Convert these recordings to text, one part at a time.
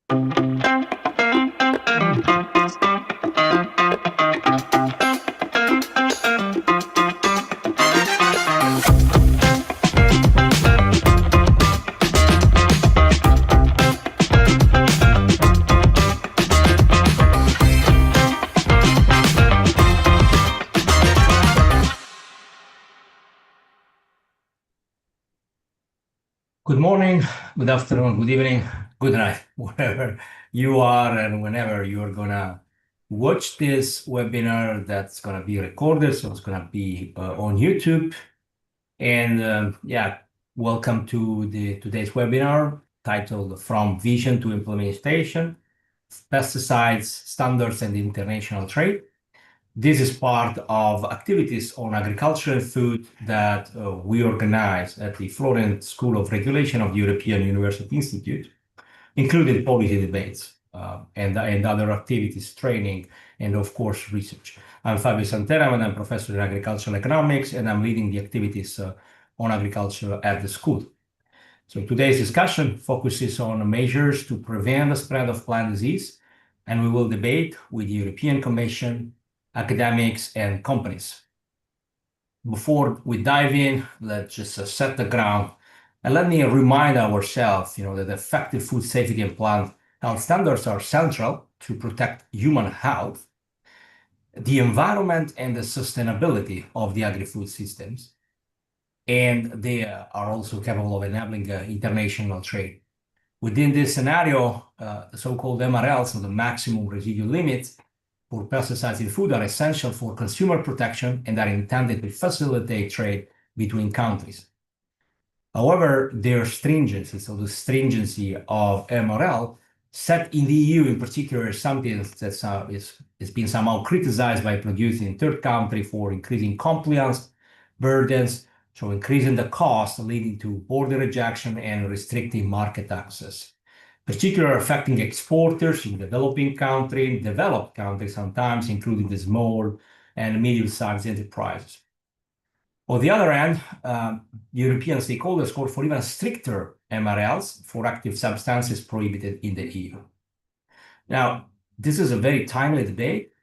Good morning, good afternoon, good evening, good night, wherever you are and whenever you're gonna watch this webinar that's gonna be recorded, so it's gonna be on YouTube. And yeah, welcome to today's webinar titled From Vision to Implementation, Pesticides, Standards and International Trade. This is part of activities on agriculture and food that we organize at the Florence School of Regulation of the European University Institute, including policy debates and other activities, training, and of course, research. I'm Fabio Santera, and I'm professor in agricultural economics, and I'm leading the activities on agriculture at the school. So today's discussion focuses on measures to prevent the spread of plant disease, and we will debate with the European Commission, academics, and companies. Before we dive in, let's just set the ground and let me remind ourselves, that effective food safety and plant health standards are central to protect human health, the environment, and the sustainability of the agri-food systems, and they are also capable of enabling international trade. Within this scenario, the so-called MRLs, or the maximum residue limits, for pesticides in food are essential for consumer protection and are intended to facilitate trade between countries. However, their stringency, so the stringency of MRL, set in the EU in particular, is something that is being somehow criticized by producers in third country for increasing compliance burdens, so increasing the cost, leading to border rejection and restricting market access, particularly affecting exporters in developing countries, developed countries sometimes, including the small and medium-sized enterprises. On the other hand, European stakeholders call for even stricter MRLs for active substances prohibited in the EU. Now, this is a very timely debate,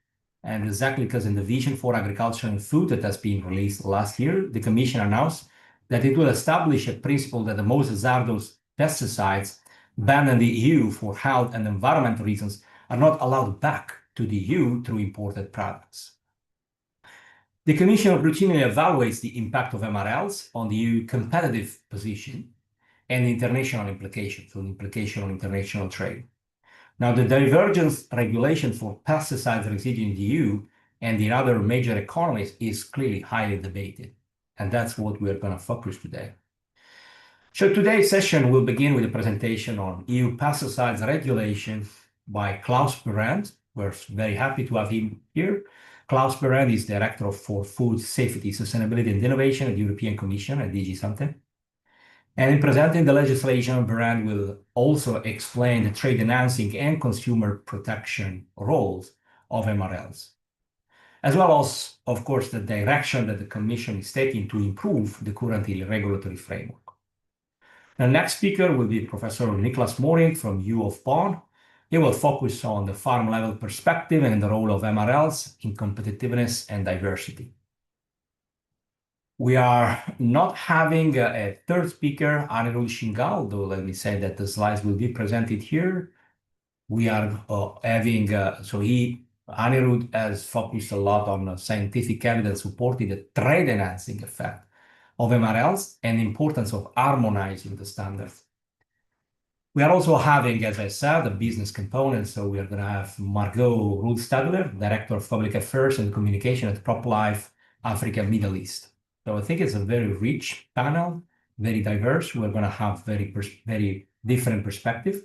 and exactly because in the Vision for Agriculture and Food that has been released last year, the Commission announced that it will establish a principle that the most hazardous pesticides banned in the EU for health and environmental reasons are not allowed back to the EU through imported products. The Commission routinely evaluates the impact of MRLs on the EU competitive position and international implications, so the implication on international trade. Now, the divergence regulation for pesticides residue in the EU and in other major economies is clearly highly debated, and that's what we're going to focus today. So today's session will begin with a presentation on EU pesticides regulation by Klaus Berend. We're very happy to have him here. Klaus Berend is Director for Food Safety, Sustainability and Innovation at the European Commission at DG Sante. And in presenting the legislation, Berend will also explain the trade enhancing and consumer protection roles of MRLs, as well as, of course, the direction that the Commission is taking to improve the current regulatory framework. The next speaker will be Professor Niklas Moring from U of Bonn. He will focus on the farm-level perspective and the role of MRLs in competitiveness and diversity. We are not having a third speaker, Anirudh Shingal, although let me say that the slides will be presented here. We are having, Anirudh has focused a lot on scientific evidence supporting the trade-enhancing effect of MRLs and the importance of harmonizing the standards. We are also having, as I said, a business component. So we are going to have Margot Roelstadler, Director of Public Affairs and Communication at PropLife Africa Middle East. So I think it's a very rich panel, very diverse. We're going to have very different perspective.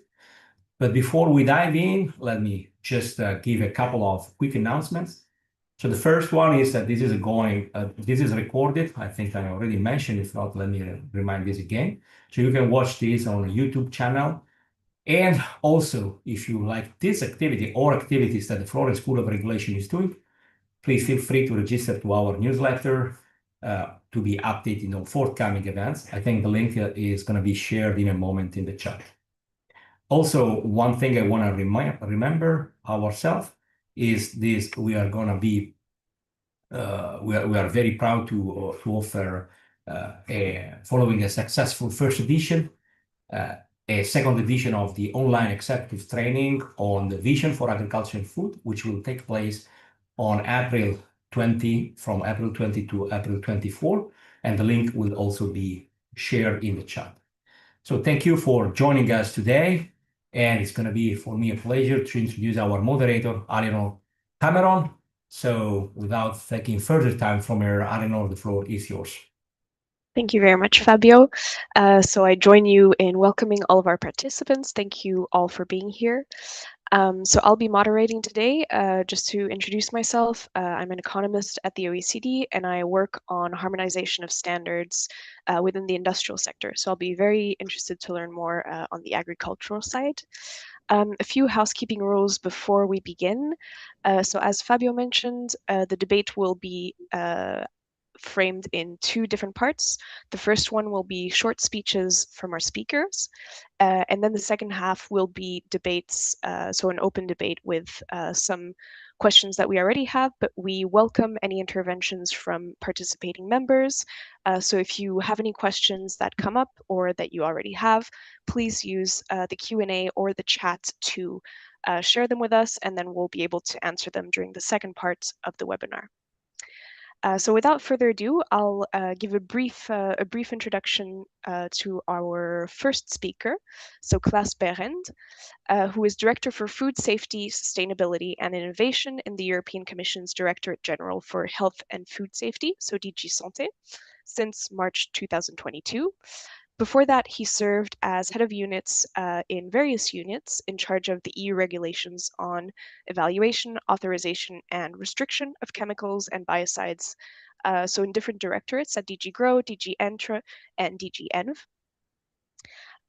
But before we dive in, let me just give a couple of quick announcements. So the first one is that this is recorded. I think I already mentioned. If not, let me remind this again. So you can watch this on a YouTube channel. And also, if you like this activity or activities that the Florence School of Regulation is doing, please feel free to register to our newsletter to be updated on forthcoming events. I think the link is going to be shared in a moment in the chat. Also, one thing I want to remember ourselves is this: we are going to be we are very proud to offer following a successful first edition, uh, a second edition of the online executive training on the vision for agriculture and food, which will take place on April 20, from April 20 to April 24, and the link will also be shared in the chat. So thank you for joining us today, and it's going to be for me a pleasure to introduce our moderator, Eleanor Cameron. So without taking further time from her, Eleanor, the floor is yours. Thank you very much, Fabio. So I join you in welcoming all of our participants. Thank you all for being here. So I'll be moderating today. Just to introduce myself, I'm an economist at the OECD, and I work on harmonization of standards within the industrial sector. So I'll be very interested to learn more on the agricultural side. A few housekeeping rules before we begin. So as Fabio mentioned, the debate will be framed in two different parts. The first one will be short speeches from our speakers, and then the second half will be debates, so an open debate with some questions that we already have, but we welcome any interventions from participating members. So if you have any questions that come up or that you already have, please use the Q&A or the chat to share them with us, and then we'll be able to answer them during the second part of the webinar. So without further ado, I'll give a brief introduction to our first speaker, so Klaas Berend, who is Director for Food Safety, Sustainability and Innovation in the European Commission's Directorate General for Health and Food Safety, so DG Santé, since March 2022. Before that, he served as head of units in various units in charge of the EU regulations on evaluation, authorization, and restriction of chemicals and biocides. So in different directorates at DG Grow, DG Entra, and DG Env.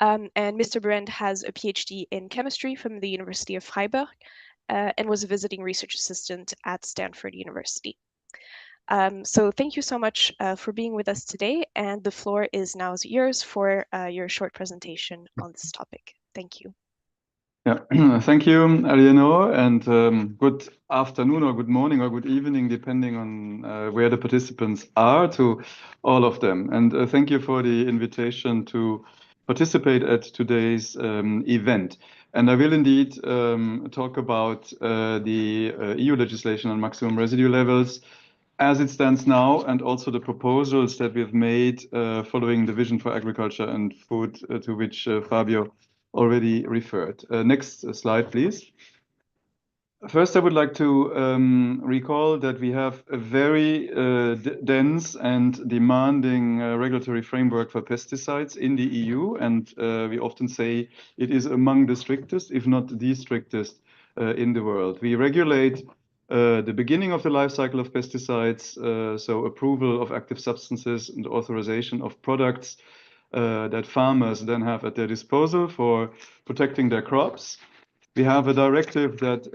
And Mr. Berend has a PhD in chemistry from the University of Freiburg and was a visiting research assistant at Stanford University. So thank you so much for being with us today, and the floor is now yours for your short presentation on this topic. Thank you. Yeah, thank you, Eleanor, and good afternoon or good morning or good evening, depending on where the participants are, to all of them. And thank you for the invitation to participate at today's event. And I will indeed talk about the EU legislation on maximum residue levels as it stands now, and also the proposals that we've made following the Vision for Agriculture and Food, to which Fabio already referred. Next slide, please. First, I would like to recall that we have a very dense and demanding regulatory framework for pesticides in the EU, and we often say it is among the strictest, if not the strictest, in the world. We regulate the beginning of the life cycle of pesticides, so approval of active substances and authorization of products that farmers then have at their disposal for protecting their crops. We have a directive that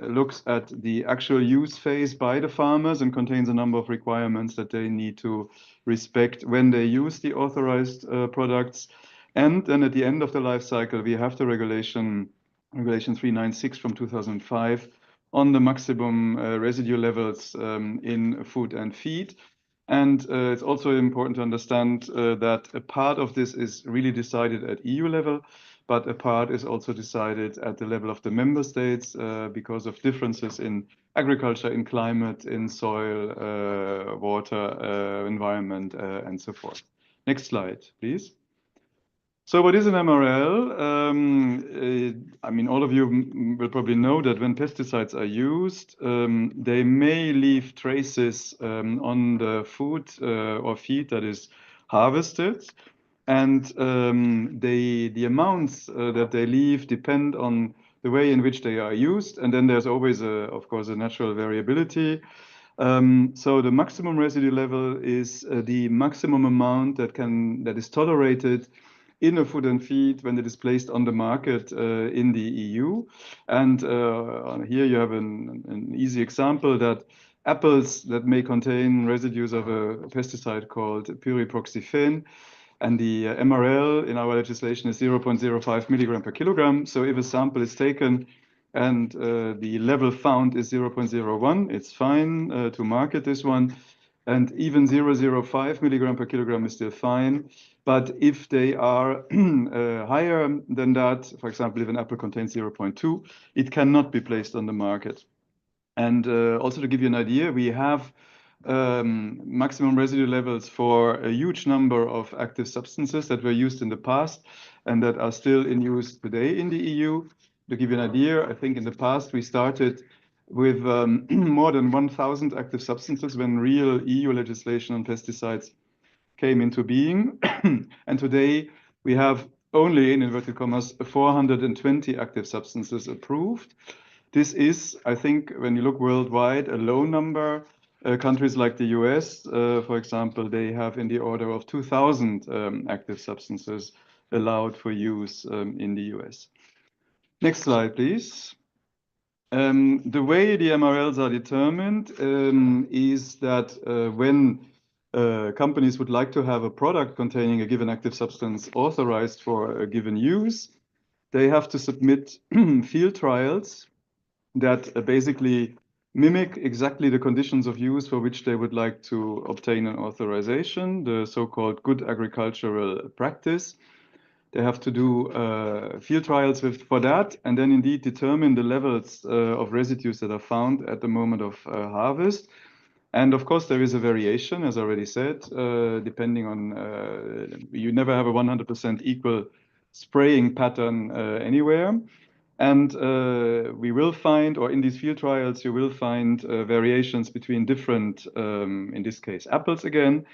looks at the actual use phase by the farmers and contains a number of requirements that they need to respect when they use the authorized products. And then at the end of the life cycle, we have the regulation 396 from 2005 on the maximum residue levels in food and feed. And it's also important to understand that a part of this is really decided at EU level, but a part is also decided at the level of the member states because of differences in agriculture, in climate, in soil, water, environment, and so forth. Next slide, please. So what is an MRL? I mean, all of you will probably know that when pesticides are used, they may leave traces on the food or feed that is harvested. And the amounts that they leave depend on the way in which they are used. And then there's always, of course, a natural variability. So the maximum residue level is the maximum amount that is tolerated in a food and feed when it is placed on the market in the EU. And here you have an easy example that apples that may contain residues of a pesticide called pyriproxyfen And the MRL in our legislation is 0.05 milligram per kilogram. So if a sample is taken and the level found is 0.01, it's fine to market this one. And even 0.05 milligram per kilogram is still fine. But if they are higher than that, for example, if an apple contains 0.2, it cannot be placed on the market. And also to give you an idea, we have maximum residue levels for a huge number of active substances that were used in the past and that are still in use today in the EU. To give you an idea, I think in the past we started with more than 1,000 active substances when real EU legislation on pesticides came into being. And today we have only, in inverted commas, 420 active substances approved. This is, I think, when you look worldwide, a low number. Countries like the US, for example, they have in the order of 2,000 active substances allowed for use in the US. Next slide, please. The way the MRLs are determined is that when companies would like to have a product containing a given active substance authorized for a given use, they have to submit field trials that basically mimic exactly the conditions of use for which they would like to obtain an authorization, the so-called good agricultural practice. They have to do field trials for that, and then indeed determine the levels of residues that are found at the moment of harvest. And of course, there is a variation, as I already said, depending on, you never have a 100% equal spraying pattern anywhere. And we will find, or in these field trials, you will find variations between different, in this case, apples again.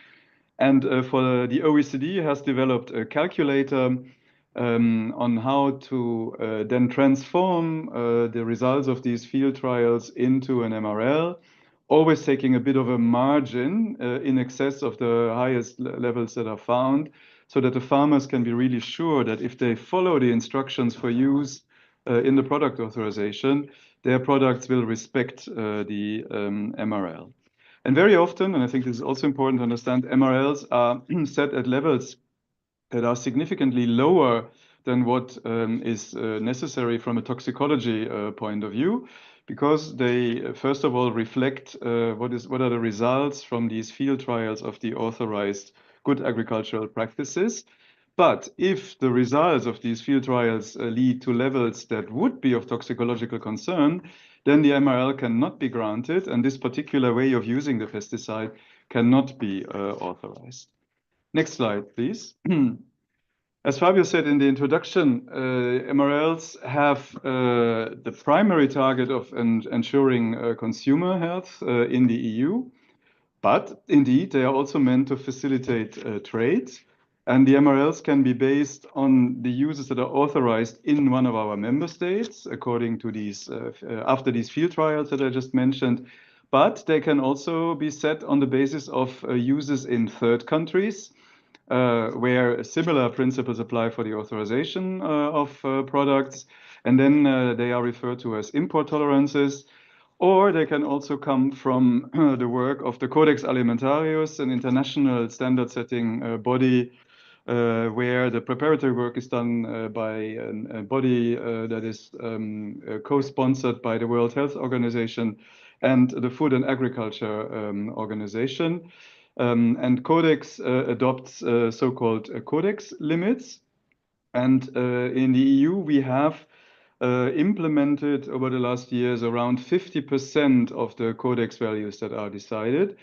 And for the OECD has developed a calculator on how to then transform the results of these field trials into an MRL, always taking a bit of a margin in excess of the highest levels that are found, so that the farmers can be really sure that if they follow the instructions for use in the product authorization, their products will respect the MRL. And very often, and I think this is also important to understand, MRLs are set at levels that are significantly lower than what is necessary from a toxicology point of view, because they first of all reflect what are the results from these field trials of the authorized good agricultural practices. But if the results of these field trials lead to levels that would be of toxicological concern, then the MRL cannot be granted, and this particular way of using the pesticide cannot be authorized. Next slide, please. As Fabio said in the introduction, MRLs have the primary target of ensuring consumer health in the EU, but indeed they are also meant to facilitate trade. And the MRLs can be based on the uses that are authorized in one of our member states, according to these, after these field trials that I just mentioned. But they can also be set on the basis of uses in third countries, where similar principles apply for the authorization of products. And then they are referred to as import tolerances. Or they can also come from the work of the Codex Alimentarius, an international standard-setting body where the preparatory work is done by a body that is co-sponsored by the World Health Organization and the Food and Agriculture Organization. And Codex adopts so-called Codex limits. And in the EU, we have implemented over the last years around 50% of the Codex values that are decided.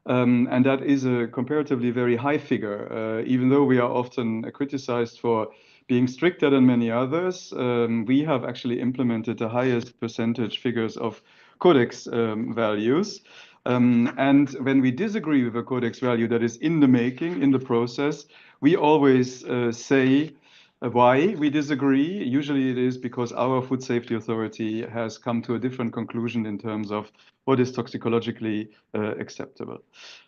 And that is a comparatively very high figure. Even though we are often criticized for being stricter than many others, we have actually implemented the highest percentage figures of Codex values. And when we disagree with a Codex value that is in the making, in the process, we always say why we disagree. Usually it is because our food safety authority has come to a different conclusion in terms of what is toxicologically acceptable.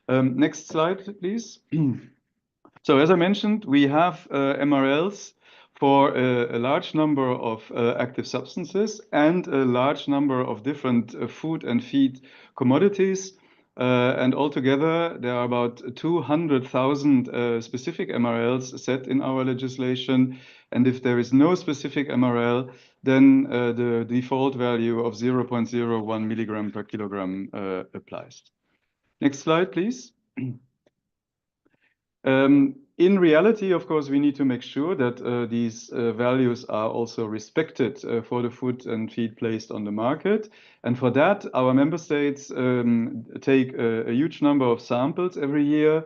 Next slide, please. So as I mentioned, we have MRLs for a large number of active substances and a large number of different food and feed commodities. And altogether, there are about 200,000 specific MRLs set in our legislation. And if there is no specific MRL, then the default value of 0.01 milligram per kilogram applies. Next slide, please. In reality, of course, we need to make sure that these values are also respected for the food and feed placed on the market. And for that, our member states take a huge number of samples every year,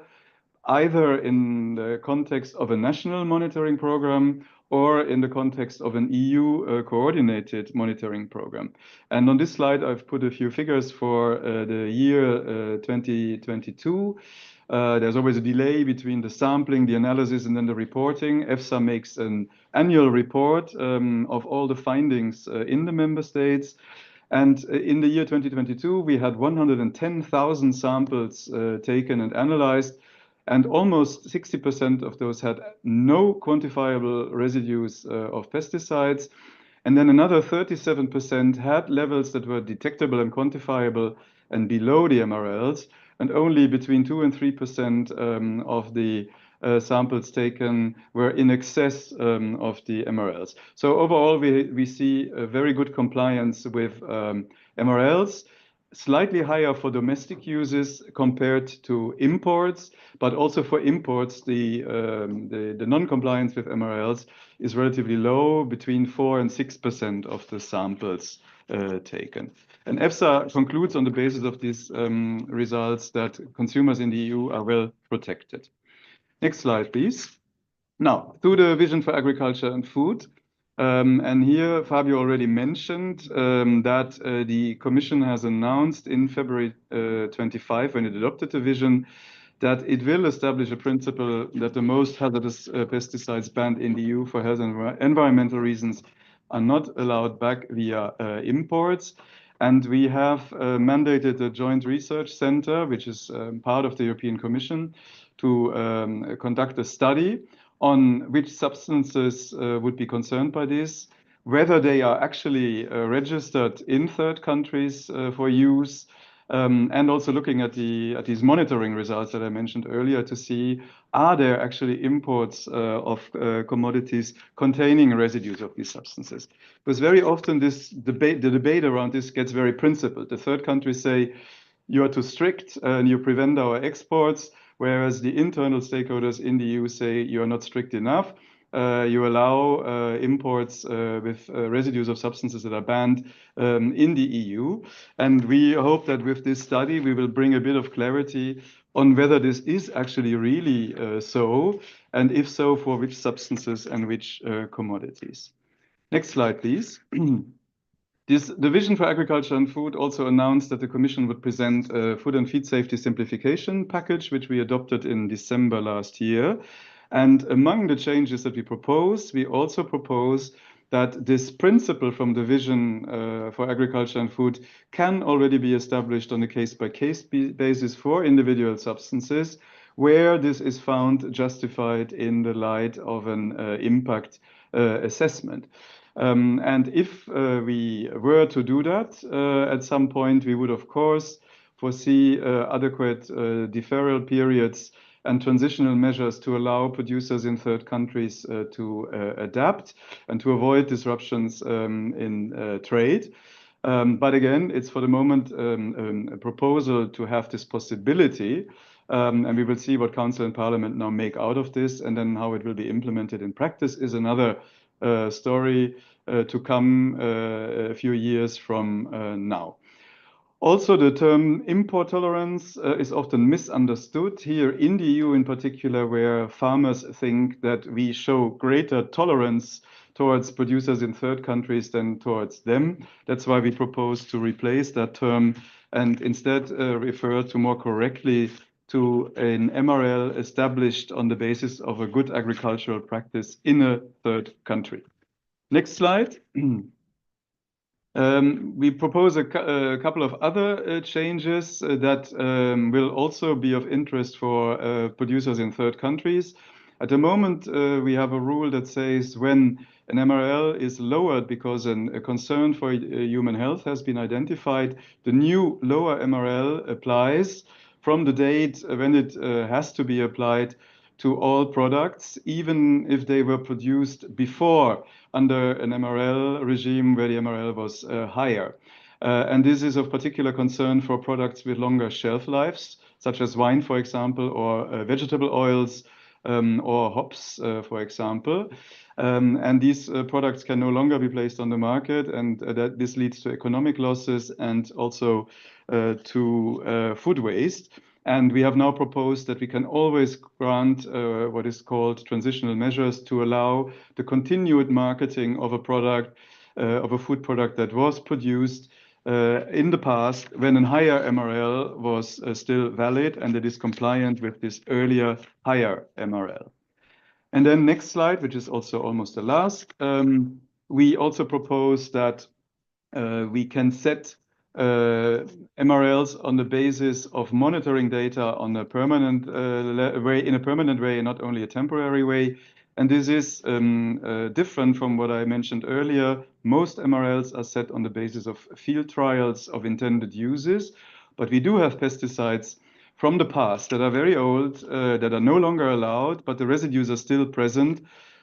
either in the context of a national monitoring program or in the context of an EU coordinated monitoring program. And on this slide, I've put a few figures for the year 2022. There's always a delay between the sampling, the analysis, and then the reporting. EFSA makes an annual report of all the findings in the member states. And in the year 2022, we had 110,000 samples taken and analyzed, and almost 60% of those had no quantifiable residues of pesticides. And then another 37% had levels that were detectable and quantifiable and below the MRLs, and only between 2 and 3% of the samples taken were in excess of the MRLs. So overall, we see a very good compliance with MRLs, slightly higher for domestic uses compared to imports, but also for imports, the non-compliance with MRLs is relatively low, between 4 and 6% of the samples taken. And EFSA concludes on the basis of these results that consumers in the EU are well protected. Next slide, please. Now, to the vision for agriculture and food. And here, Fabio already mentioned that the Commission has announced in February 25, when it adopted the vision, that it will establish a principle that the most hazardous pesticides banned in the EU for health and environmental reasons are not allowed back via imports. And we have mandated a joint research center, which is part of the European Commission, to conduct a study on which substances would be concerned by this, whether they are actually registered in third countries for use, and also looking at these monitoring results that I mentioned earlier to see, are there actually imports of commodities containing residues of these substances? Because very often the debate around this gets very principled. The third countries say, you are too strict and you prevent our exports, whereas the internal stakeholders in the EU say you are not strict enough. You allow imports with residues of substances that are banned in the EU. And we hope that with this study, we will bring a bit of clarity on whether this is actually really so, and if so, for which substances and which commodities. Next slide, please. The Vision for Agriculture and Food also announced that the Commission would present a food and feed safety simplification package, which we adopted in December last year. And among the changes that we propose, we also propose that this principle from the Vision for Agriculture and Food can already be established on a case-by-case basis for individual substances, where this is found justified in the light of an impact assessment. And if we were to do that at some point, we would, of course, foresee adequate deferral periods and transitional measures to allow producers in third countries to adapt and to avoid disruptions in trade. But again, it's for the moment a proposal to have this possibility. And we will see what Council and Parliament now make out of this, and then how it will be implemented in practice is another story to come a few years from now. Also, the term import tolerance is often misunderstood here in the EU in particular, where farmers think that we show greater tolerance towards producers in third countries than towards them. That's why we propose to replace that term and instead refer to more correctly to an MRL established on the basis of a good agricultural practice in a third country. Next slide. We propose a couple of other changes that will also be of interest for producers in third countries. At the moment, we have a rule that says when an MRL is lowered because a concern for human health has been identified, the new lower MRL applies from the date when it has to be applied to all products, even if they were produced before under an MRL regime where the MRL was higher. And this is of particular concern for products with longer shelf lives, such as wine, for example, or vegetable oils, or hops, for example. And these products can no longer be placed on the market, and that this leads to economic losses and also to food waste. And we have now proposed that we can always grant what is called transitional measures to allow the continued marketing of a product, of a food product that was produced in the past when a higher MRL was still valid and it is compliant with this earlier higher MRL. And then next slide, which is also almost the last, we also propose that we can set MRLs on the basis of monitoring data on a permanent way, in a permanent way, and not only a temporary way. And this is different from what I mentioned earlier. Most MRLs are set on the basis of field trials of intended uses, but we do have pesticides from the past that are very old, that are no longer allowed, but the residues are still present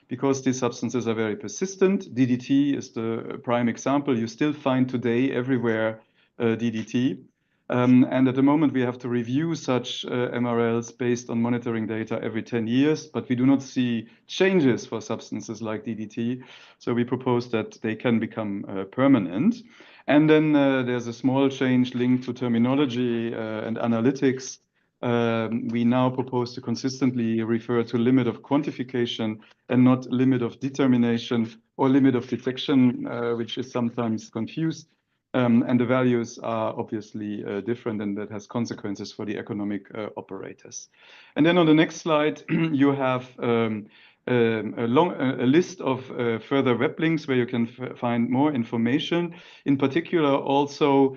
because these substances are very persistent. DDT is the prime example. You still find today everywhere DDT. And at the moment, we have to review such MRLs based on monitoring data every 10 years, but we do not see changes for substances like DDT. So we propose that they can become permanent. And then there's a small change linked to terminology and analytics. We now propose to consistently refer to limit of quantification and not limit of determination or limit of detection, which is sometimes confused. And the values are obviously different, and that has consequences for the economic operators. And then on the next slide, you have a list of further web links where you can find more information. In particular, also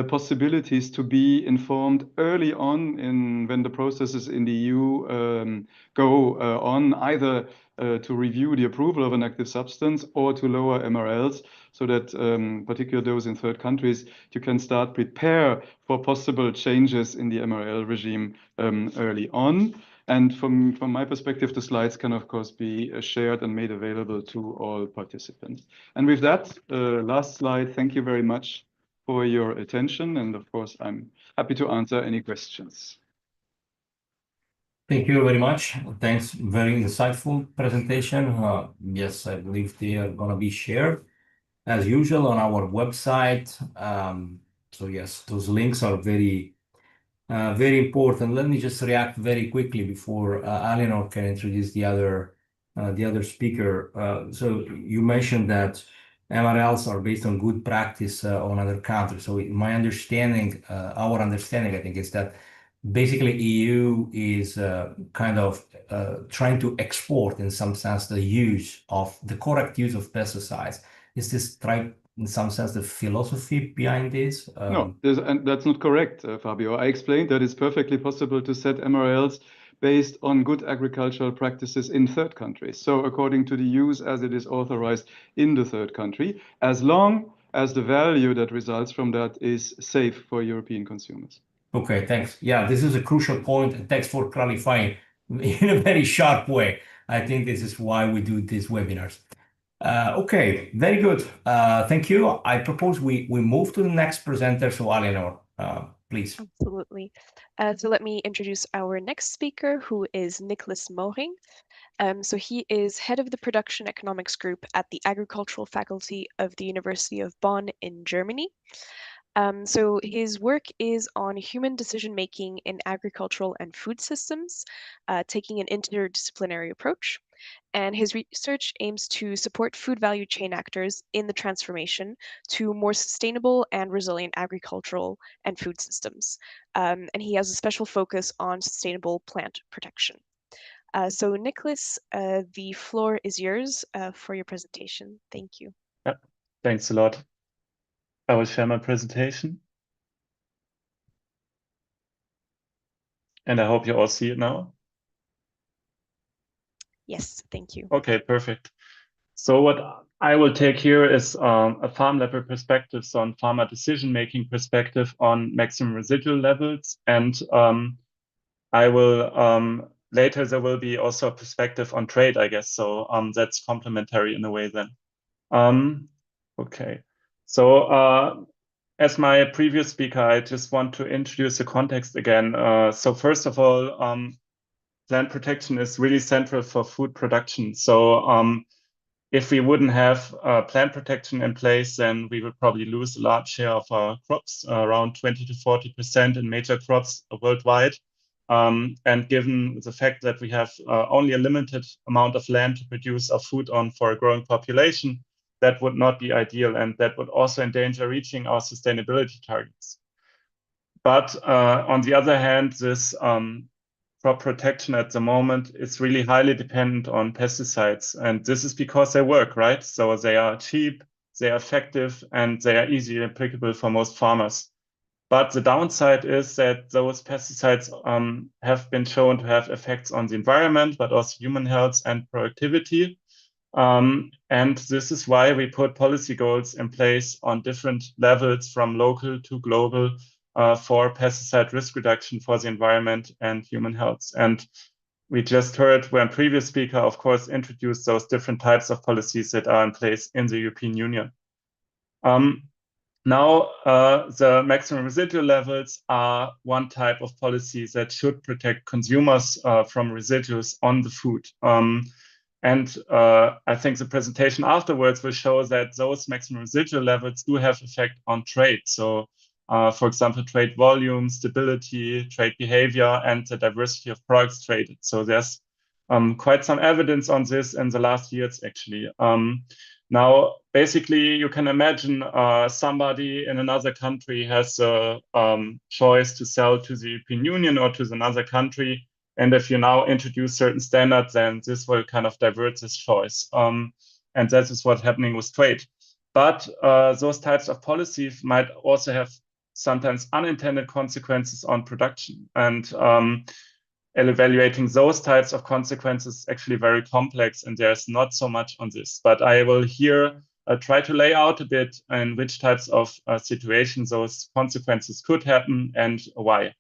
possibilities to be informed early on when the processes in the EU go on, either to review the approval of an active substance or to lower MRLs, so that particularly those in third countries, you can start prepare for possible changes in the MRL regime early on. And from my perspective, the slides can, of course, be shared and made available to all participants. And with that, last slide, thank you very much for your attention. And of course, I'm happy to answer any questions. Thank you very much. Thanks. Very insightful presentation. Yes, I believe they are going to be shared as usual on our website. So yes, those links are very important. Let me just react very quickly before Eleanor can introduce the other speaker. So you mentioned that MRLs are based on good practice on other countries. So my understanding, our understanding, I think, is that basically EU is kind of trying to export, in some sense, the correct use of pesticides. Is this in some sense the philosophy behind this? No, and that's not correct, Fabio. I explained that it's perfectly possible to set MRLs based on good agricultural practices in third countries. So according to the use as it is authorized in the third country, as long as the value that results from that is safe for European consumers. Okay, thanks. Yeah, this is a crucial point, and thanks for clarifying in a very sharp way. I think this is why we do these webinars. Okay, very good. Thank you. I propose we move to the next presenter. So, Eleanor, please. Absolutely. So let me introduce our next speaker, who is Nicholas Mohing. So he is head of the production economics group at the agricultural faculty of the University of Bonn in Germany. So his work is on human decision-making in agricultural and food systems, taking an interdisciplinary approach. And his research aims to support food value chain actors in the transformation to more sustainable and resilient agricultural and food systems. And he has a special focus on sustainable plant protection. So Nicholas, the floor is yours for your presentation. Thank you. Yeah, thanks a lot. I will share my presentation. And I hope you all see it now. Yes, thank you. Okay, perfect. So what I will take here is a farm level perspective, so on farmer decision-making perspective on maximum residual levels. And I will, later there will be also a perspective on trade, I guess. So that's complementary in a way then. Okay, so as my previous speaker, I just want to introduce the context again. So first of all, plant protection is really central for food production. So if we wouldn't have plant protection in place, then we would probably lose a large share of our crops, around 20 to 40% in major crops worldwide. And given the fact that we have only a limited amount of land to produce our food on for a growing population, that would not be ideal, and that would also endanger reaching our sustainability targets. But on the other hand, this crop protection at the moment is really highly dependent on pesticides. And this is because they work, right? So they are cheap, they are effective, and they are easily applicable for most farmers. But the downside is that those pesticides have been shown to have effects on the environment, but also human health and productivity. And this is why we put policy goals in place on different levels from local to global for pesticide risk reduction for the environment and human health. And we just heard when previous speaker, of course, introduced those different types of policies that are in place in the European Union. Now, the maximum residual levels are one type of policy that should protect consumers from residues on the food. And I think the presentation afterwards will show that those maximum residual levels do have effect on trade. So, for example, trade volume, stability, trade behavior, and the diversity of products traded. So there's quite some evidence on this in the last years, actually. Now, basically, you can imagine somebody in another country has a choice to sell to the European Union or to another country. And if you now introduce certain standards, then this will kind of divert this choice. And that is what's happening with trade. But those types of policies might also have sometimes unintended consequences on production. And evaluating those types of consequences is actually very complex, and there's not so much on this. But I will here try to lay out a bit in which types of situations those consequences could happen and why.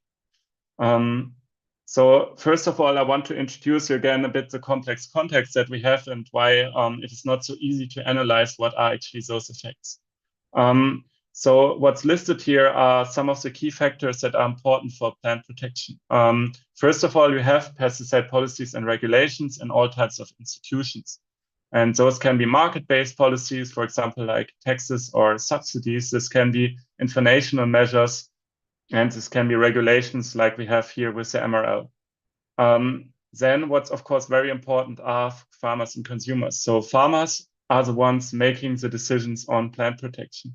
So first of all, I want to introduce you again a bit the complex context that we have and why it is not so easy to analyze what are actually those effects. So what's listed here are some of the key factors that are important for plant protection. First of all, you have pesticide policies and regulations in all types of institutions. And those can be market-based policies, for example, like taxes or subsidies. This can be informational measures, and this can be regulations like we have here with the MRL. Then what's of course very important are farmers and consumers. So farmers are the ones making the decisions on plant protection.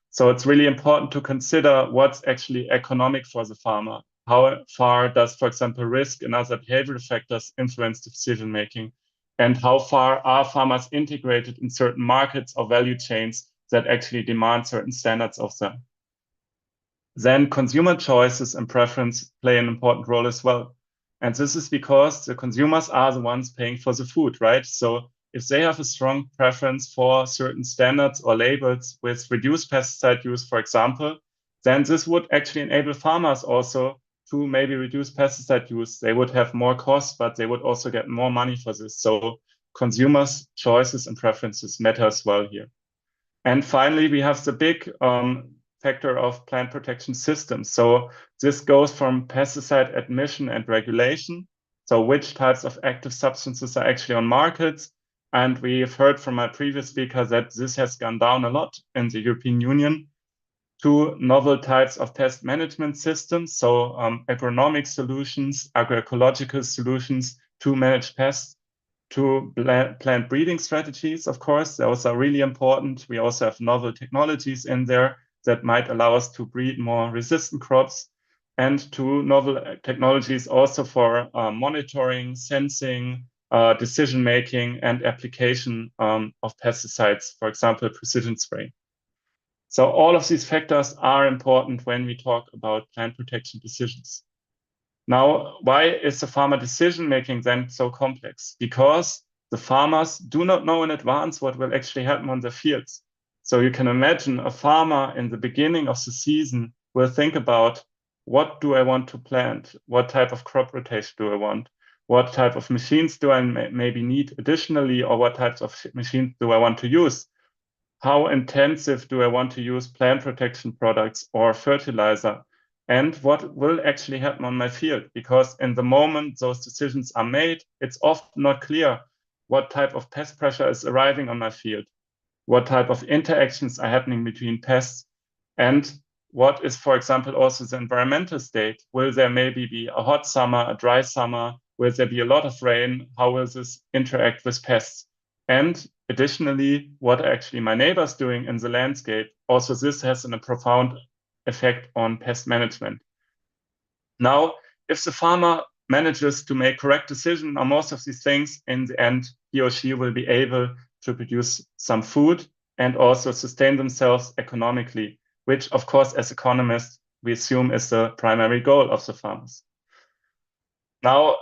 So it's really important to consider what's actually economic for the farmer. How far does, for example, risk and other behavioral factors influence decision-making? And how far are farmers integrated in certain markets or value chains that actually demand certain standards of them? Then consumer choices and preference play an important role as well. And this is because the consumers are the ones paying for the food, right? So if they have a strong preference for certain standards or labels with reduced pesticide use, for example, then this would actually enable farmers also to maybe reduce pesticide use. They would have more costs, but they would also get more money for this. So consumers' choices and preferences matter as well here. And finally, we have the big factor of plant protection systems. So this goes from pesticide admission and regulation. So which types of active substances are actually on markets? And we've heard from my previous speaker that this has gone down a lot in the European Union to novel types of pest management systems. So agronomic solutions, agroecological solutions to manage pests, to plant breeding strategies, of course. Those are really important. We also have novel technologies in there that might allow us to breed more resistant crops, and to novel technologies also for monitoring, sensing, decision-making, and application of pesticides, for example, precision spraying. So all of these factors are important when we talk about plant protection decisions. Now, why is the farmer decision making then so complex? Because the farmers do not know in advance what will actually happen on the fields. So you can imagine a farmer in the beginning of the season will think about, what do I want to plant? What type of crop rotation do I want? What type of machines do I maybe need additionally, or what types of machines do I want to use? How intensive do I want to use plant protection products or fertilizer? And what will actually happen on my field? Because in the moment those decisions are made, it's often not clear what type of pest pressure is arriving on my field, what type of interactions are happening between pests, and what is, for example, also the environmental state. Will there maybe be a hot summer, a dry summer? Will there be a lot of rain? How will this interact with pests? And additionally, what are actually my neighbors doing in the landscape? Also, this has a profound effect on pest management. Now, if the farmer manages to make correct decision on most of these things, in the end, he or she will be able to produce some food and also sustain themselves economically, which, of course, as economists, we assume is the primary goal of the farmers. Now,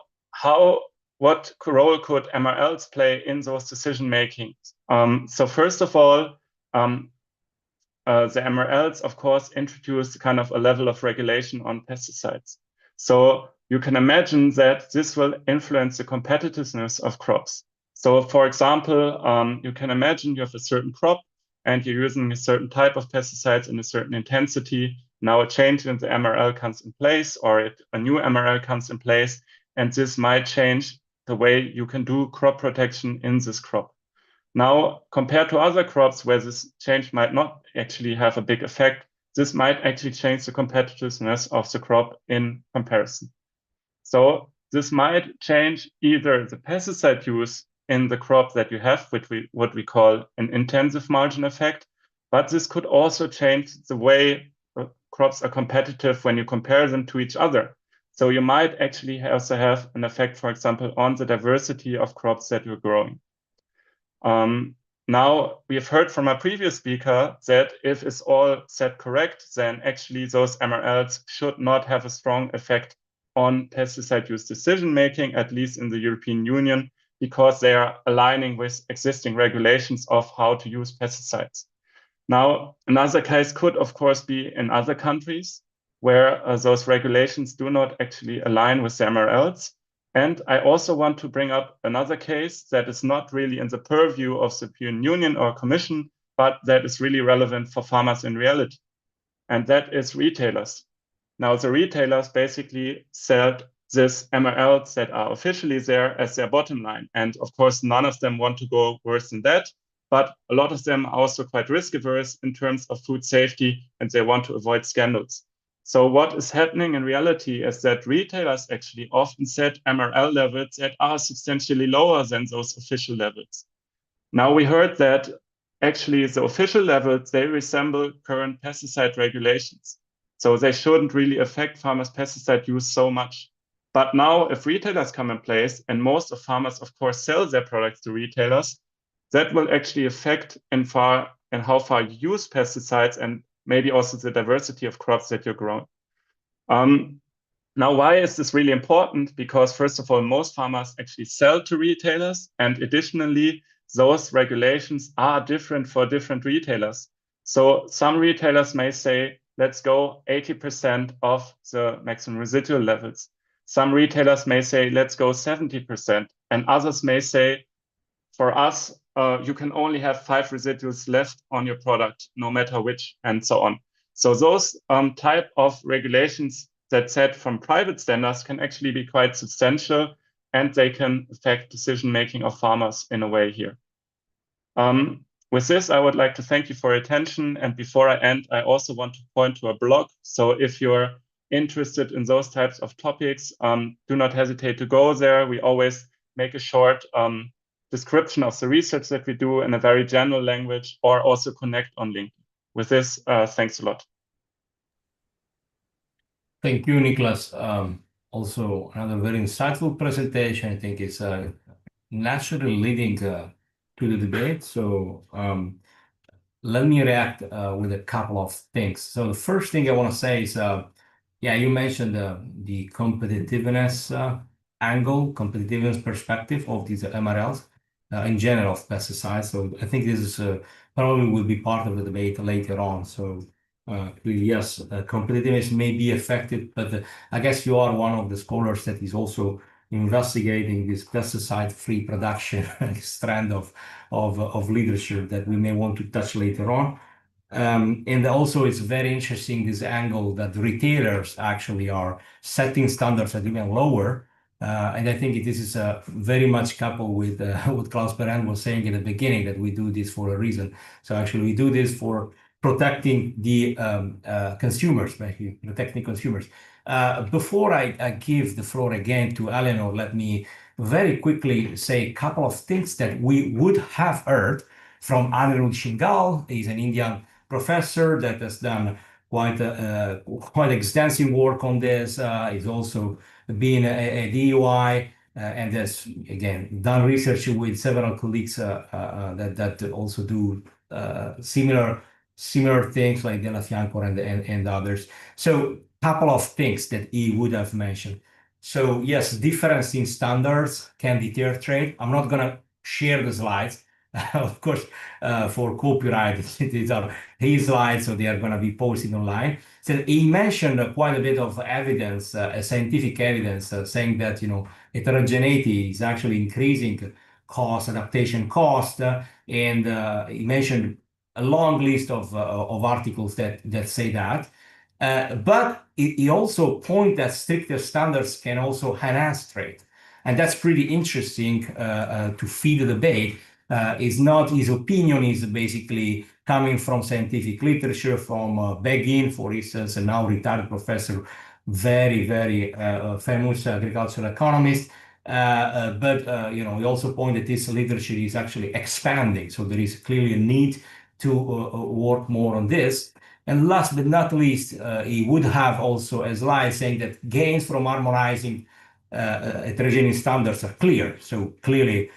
what role could MRLs play in those decision making? So first of all, the MRLs, of course, introduce kind of a level of regulation on pesticides. So you can imagine that this will influence the competitiveness of crops. So for example, you can imagine you have a certain crop and you're using a certain type of pesticides in a certain intensity. Now a change in the MRL comes in place, or a new MRL comes in place, and this might change the way you can do crop protection in this crop. Now, compared to other crops where this change might not actually have a big effect, this might actually change the competitiveness of the crop in comparison. So this might change either the pesticide use in the crop that you have, what we call an intensive margin effect, but this could also change the way crops are competitive when you compare them to each other. So you might actually also have an effect, for example, on the diversity of crops that you're growing. Now, we have heard from our previous speaker that if it's all set correct, then actually those MRLs should not have a strong effect on pesticide use decision making, at least in the European Union, because they are aligning with existing regulations of how to use pesticides. Now, another case could, of course, be in other countries where those regulations do not actually align with the MRLs. And I also want to bring up another case that is not really in the purview of the European Union or Commission, but that is really relevant for farmers in reality. And that is retailers. Now, the retailers basically sell these MRLs that are officially there as their bottom line. And of course, none of them want to go worse than that. But a lot of them are also quite risk averse in terms of food safety, and they want to avoid scandals. So what is happening in reality is that retailers actually often set MRL levels that are substantially lower than those official levels. Now we heard that actually the official levels, they resemble current pesticide regulations. So they shouldn't really affect farmers' pesticide use so much. But now if retailers come in place, and most of farmers, of course, sell their products to retailers, that will actually affect in how far you use pesticides and maybe also the diversity of crops that you're growing. Now, why is this really important? Because first of all, most farmers actually sell to retailers, and additionally, those regulations are different for different retailers. So some retailers may say, let's go 80% of the maximum residual levels. Some retailers may say, let's go 70%, and others may say, for us, you can only have 5 residuals left on your product, no matter which, and so on. So those type of regulations that set from private standards can actually be quite substantial, and they can affect decision-making of farmers in a way here. With this, I would like to thank you for your attention. And before I end, I also want to point to a blog. So if you're interested in those types of topics, do not hesitate to go there. We always make a short description of the research that we do in a very general language, or also connect on LinkedIn. With this, thanks a lot. Thank you, Niklas. Also, another very insightful presentation. I think it's naturally leading to the debate. So let me react with a couple of things. So the first thing I want to say is, Yeah, you mentioned the competitiveness angle, competitiveness perspective of these MRLs in general of pesticides. So I think this is probably will be part of the debate later on. So clearly, yes, competitiveness may be affected, but I guess you are one of the scholars that is also investigating this pesticide-free production strand of literature that we may want to touch later on. And also, it's very interesting this angle that retailers actually are setting standards that even lower. And I think this is very much coupled with what Klaus Perrin was saying in the beginning, that we do this for a reason. So actually, we do this for protecting the consumers, basically protecting consumers. Before I give the floor again to Eleanor, let me very quickly say a couple of things that we would have heard from Anirudh Shingal. He's an Indian professor that has done quite extensive work on this. He's also been a DUI and has again done research with several colleagues that also do similar things like Della Fianco and others. So, couple of things that he would have mentioned. So, yes, difference in standards can deter trade. I'm not gonna share the slides. Of course, for copyright, these are his slides, so they are going to be posted online. So he mentioned quite a bit of evidence, scientific evidence, saying that heterogeneity is actually increasing adaptation cost, and he mentioned a long list of articles that say that. But he also pointed that stricter standards can also enhance trade, and that's pretty interesting to feed the debate. Is not his opinion, is basically coming from scientific literature, from Begin, for instance, a now retired professor, very, very famous agricultural economist. But he also pointed this literature is actually expanding, so there is clearly a need to work more on this. And last but not least, he would have also a slide saying that gains from harmonizing heterogeneous standards are clear. So clearly,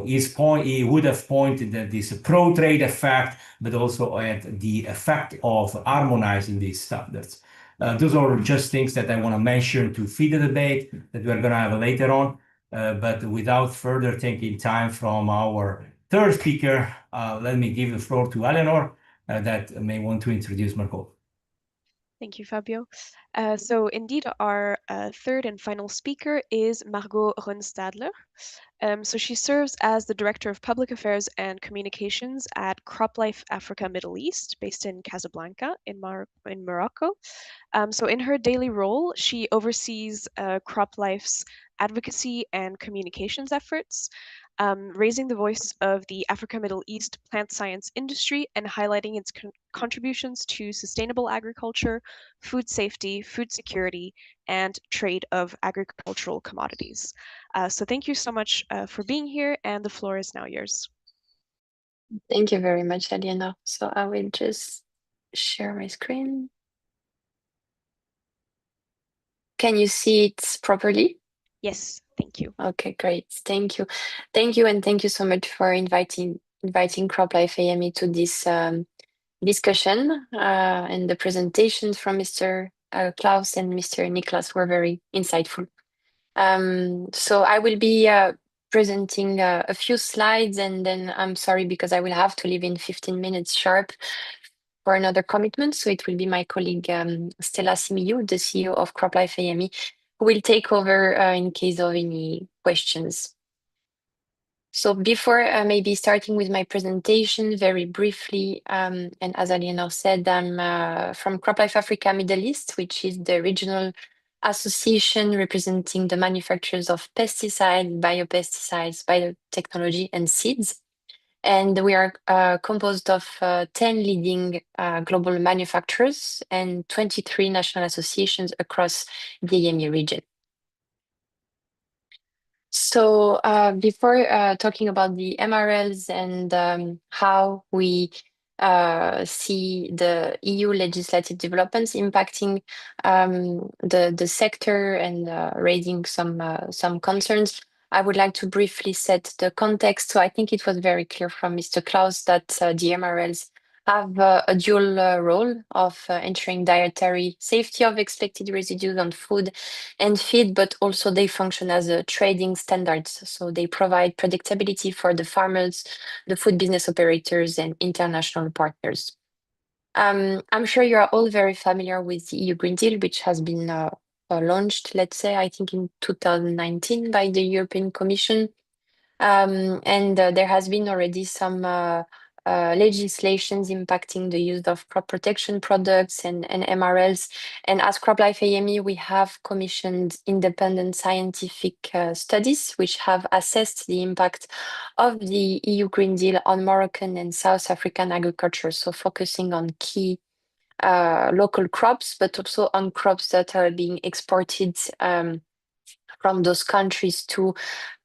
his point, he would have pointed that this pro-trade effect, but also at the effect of harmonizing these standards. Those are just things that I want to mention to feed the debate that we're going to have later on. But without further taking time from our third speaker, let me give the floor to Eleanor that may want to introduce Marco. Thank you, Fabio. So indeed, our third and final speaker is Margot Ronstadler. So she serves as the Director of Public Affairs and Communications at CropLife Africa Middle East, based in Casablanca in Morocco. So in her daily role, she oversees CropLife's advocacy and communications efforts, raising the voice of the Africa Middle East plant science industry and highlighting its contributions to sustainable agriculture, food safety, food security, and trade of agricultural commodities. So thank you so much for being here, and the floor is now yours. Thank you very much, Aliena. So I will just share my screen. Can you see it properly? Yes, thank you. Okay, great. Thank you. Thank you, and thank you so much for inviting CropLife AME to this discussion, and the presentations from Mr. Klaus and Mr. Niklas were very insightful. So I will be presenting a few slides, and then I'm sorry because I will have to leave in 15 minutes sharp for another commitment. So it will be my colleague Stella Simiou, the CEO of CropLife AME, who will take over in case of any questions. So before maybe starting with my presentation, very briefly, and as Aliena said, I'm from CropLife Africa Middle East, which is the regional association representing the manufacturers of pesticides, biopesticides, biotechnology, and seeds. And we are composed of 10 leading global manufacturers and 23 national associations across the EMEA region. So before talking about the MRLs and how we see the EU legislative developments impacting the sector and raising some concerns, I would like to briefly set the context. So I think it was very clear from Mr. Klaus that the MRLs have a dual role of ensuring dietary safety of expected residues on food and feed, but also they function as a trading standards. So they provide predictability for the farmers, the food business operators, and international partners. I'm sure you are all very familiar with the EU Green Deal, which has been launched, let's say, I think in 2019 by the European Commission. And there has been already some legislations impacting the use of crop protection products and MRLs. And as CropLife AME, we have commissioned independent scientific studies which have assessed the impact of the EU Green Deal on Moroccan and South African agriculture. So focusing on key local crops, but also on crops that are being exported from those countries to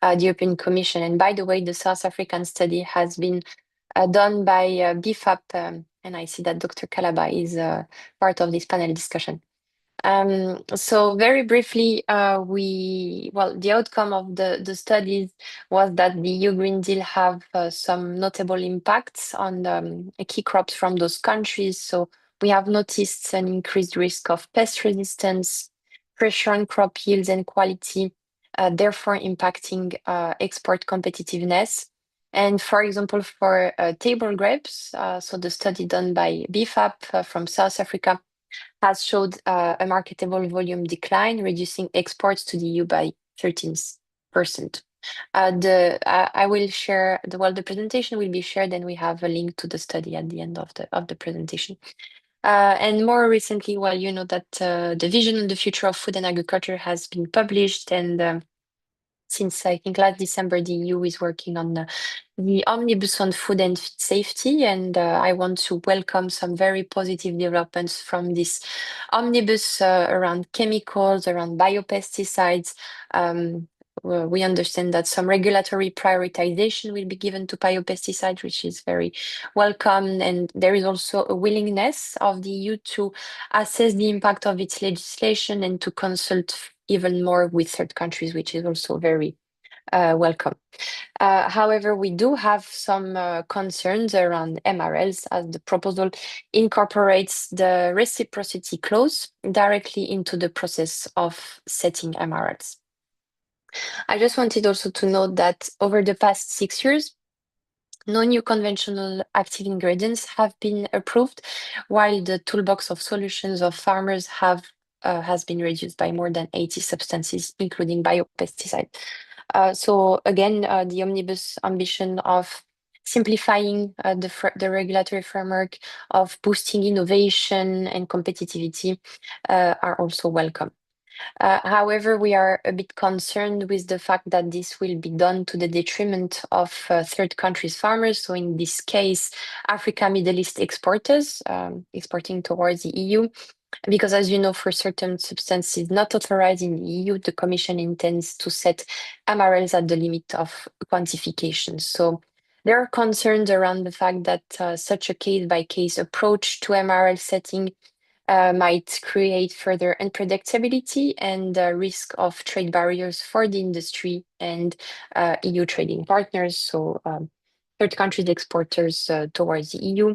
the European Commission. And by the way, the South African study has been done by BFAP, and I see that Dr. Kalaba is part of this panel discussion. So very briefly, the outcome of the studies was that the EU Green Deal have some notable impacts on key crops from those countries. So we have noticed an increased risk of pest resistance, pressure on crop yields and quality, therefore impacting export competitiveness. And for example, for table grapes, so the study done by BFAP from South Africa has showed a marketable volume decline, reducing exports to the EU by 13%. I will share the presentation will be shared, and we have a link to the study at the end of the presentation. And more recently, you know that the vision on the future of food and agriculture has been published, and since I think last December, the EU is working on the omnibus on food and safety, and I want to welcome some very positive developments from this omnibus around chemicals, around biopesticides. We understand that some regulatory prioritization will be given to biopesticides, which is very welcome, and there is also a willingness of the EU to assess the impact of its legislation and to consult even more with third countries, which is also very welcome. However, we do have some concerns around MRLs, as the proposal incorporates the reciprocity clause directly into the process of setting MRLs. I just wanted also to note that over the past 6 years, no new conventional active ingredients have been approved, while the toolbox of solutions of farmers has been reduced by more than 80 substances, including biopesticide. So again, the omnibus ambition of simplifying the regulatory framework, of boosting innovation and competitivity are also welcome. However, we are a bit concerned with the fact that this will be done to the detriment of third countries' farmers. So in this case, Africa, Middle East exporters exporting towards the EU. Because as you know, for certain substances not authorized in the EU, the Commission intends to set MRLs at the limit of quantification. So there are concerns around the fact that such a case-by-case approach to MRL setting might create further unpredictability and risk of trade barriers for the industry and EU trading partners, so third countries exporters towards the EU.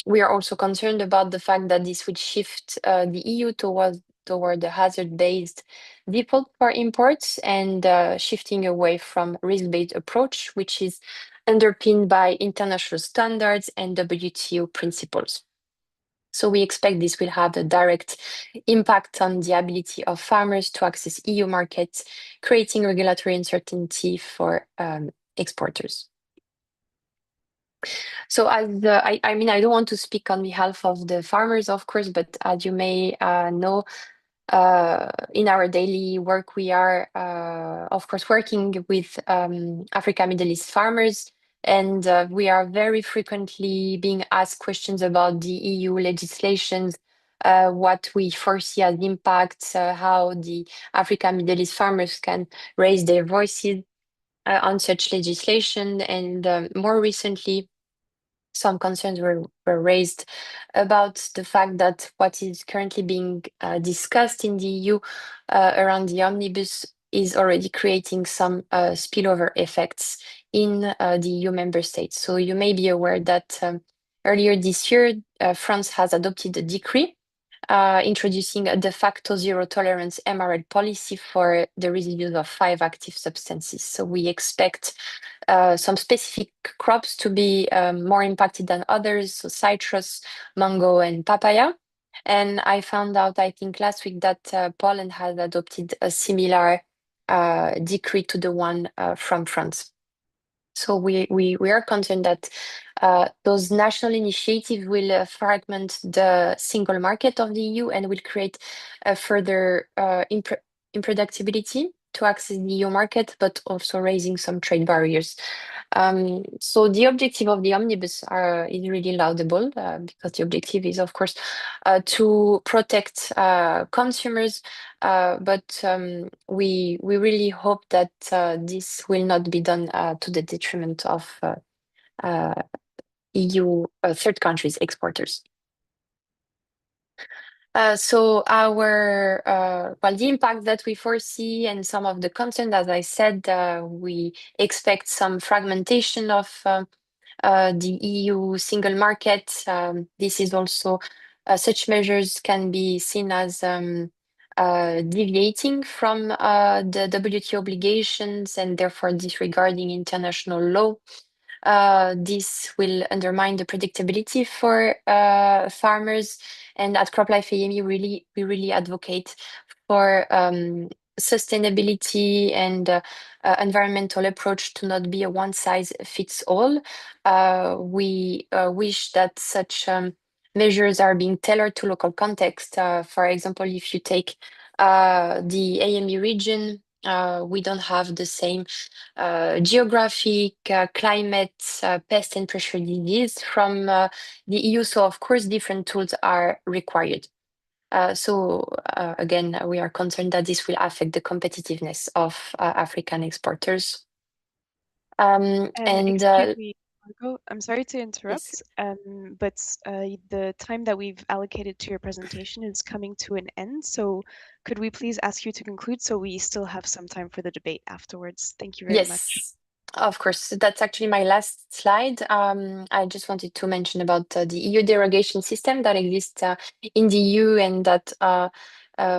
We are also concerned about the fact that this would shift the EU toward the hazard-based default for imports and shifting away from risk-based approach, which is underpinned by international standards and WTO principles. So we expect this will have a direct impact on the ability of farmers to access EU markets, creating regulatory uncertainty for exporters. So I don't want to speak on behalf of the farmers, of course, but as you may know, in our daily work, we are, of course, working with Africa, Middle East farmers, and we are very frequently being asked questions about the EU legislations, what we foresee as impacts, how the Africa, Middle East farmers can raise their voices on such legislation, and more recently, some concerns were raised about the fact that what is currently being discussed in the EU around the omnibus is already creating some spillover effects in the EU member states. So you may be aware that Earlier this year, France has adopted a decree introducing a de facto zero tolerance MRL policy for the residues of 5 active substances. So we expect some specific crops to be more impacted than others, so citrus, mango, and papaya. And I found out, I think last week, that Poland has adopted a similar decree to the one from France. So we are concerned that those national initiatives will fragment the single market of the EU and will create a further unpredictability to access the EU market, but also raising some trade barriers. So the objective of the omnibus is really laudable because the objective is, of course, to protect consumers, but we really hope that this will not be done to the detriment of EU third countries exporters. So the impact that we foresee and some of the content, as I said, we expect some fragmentation of the EU single market. This is also such measures can be seen as deviating from the WTO obligations and therefore disregarding international law. This will undermine the predictability for farmers. And at CropLife AME, we really advocate for sustainability and environmental approach to not be a one-size-fits-all. We wish that such measures are being tailored to local context. For example, if you take the AME region, we don't have the same geographic, climate, pest and pressure disease from the EU. So of course, different tools are required. Again, we are concerned that this will affect the competitiveness of African exporters. Excuse me, Margot, I'm sorry to interrupt, yes. but the time that we've allocated to your presentation is coming to an end. So could we please ask you to conclude so we still have some time for the debate afterwards? Thank you very much. Yes, of course. That's actually my last slide. I just wanted to mention about the EU derogation system that exists in the EU and that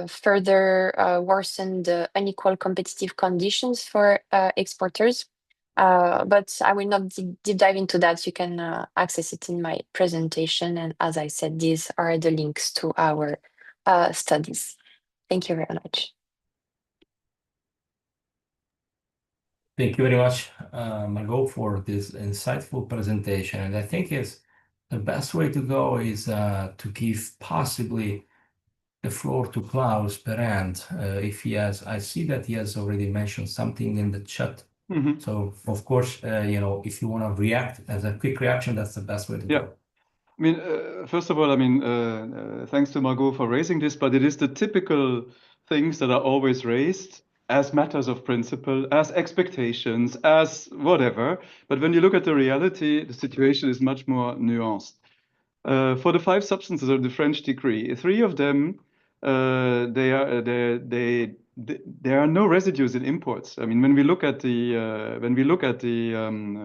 further worsen the unequal competitive conditions for exporters. But I will not deep dive into that. You can access it in my presentation. And as I said, these are the links to our studies. Thank you very much. Thank you very much, Margot, for this insightful presentation. And I think the best way to go is to give possibly the floor to Klaus per hand. If he has, I see that he has already mentioned something in the chat. Mhm. So of course, if you want to react as a quick reaction, that's the best way to Yeah. go. I mean, first of all, I mean, thanks to Margot for raising this, but it is the typical things that are always raised as matters of principle, as expectations, as whatever. But when you look at the reality, the situation is much more nuanced. For the 5 substances of the French decree, 3 of them, there are no residues in imports. I mean, when we look at the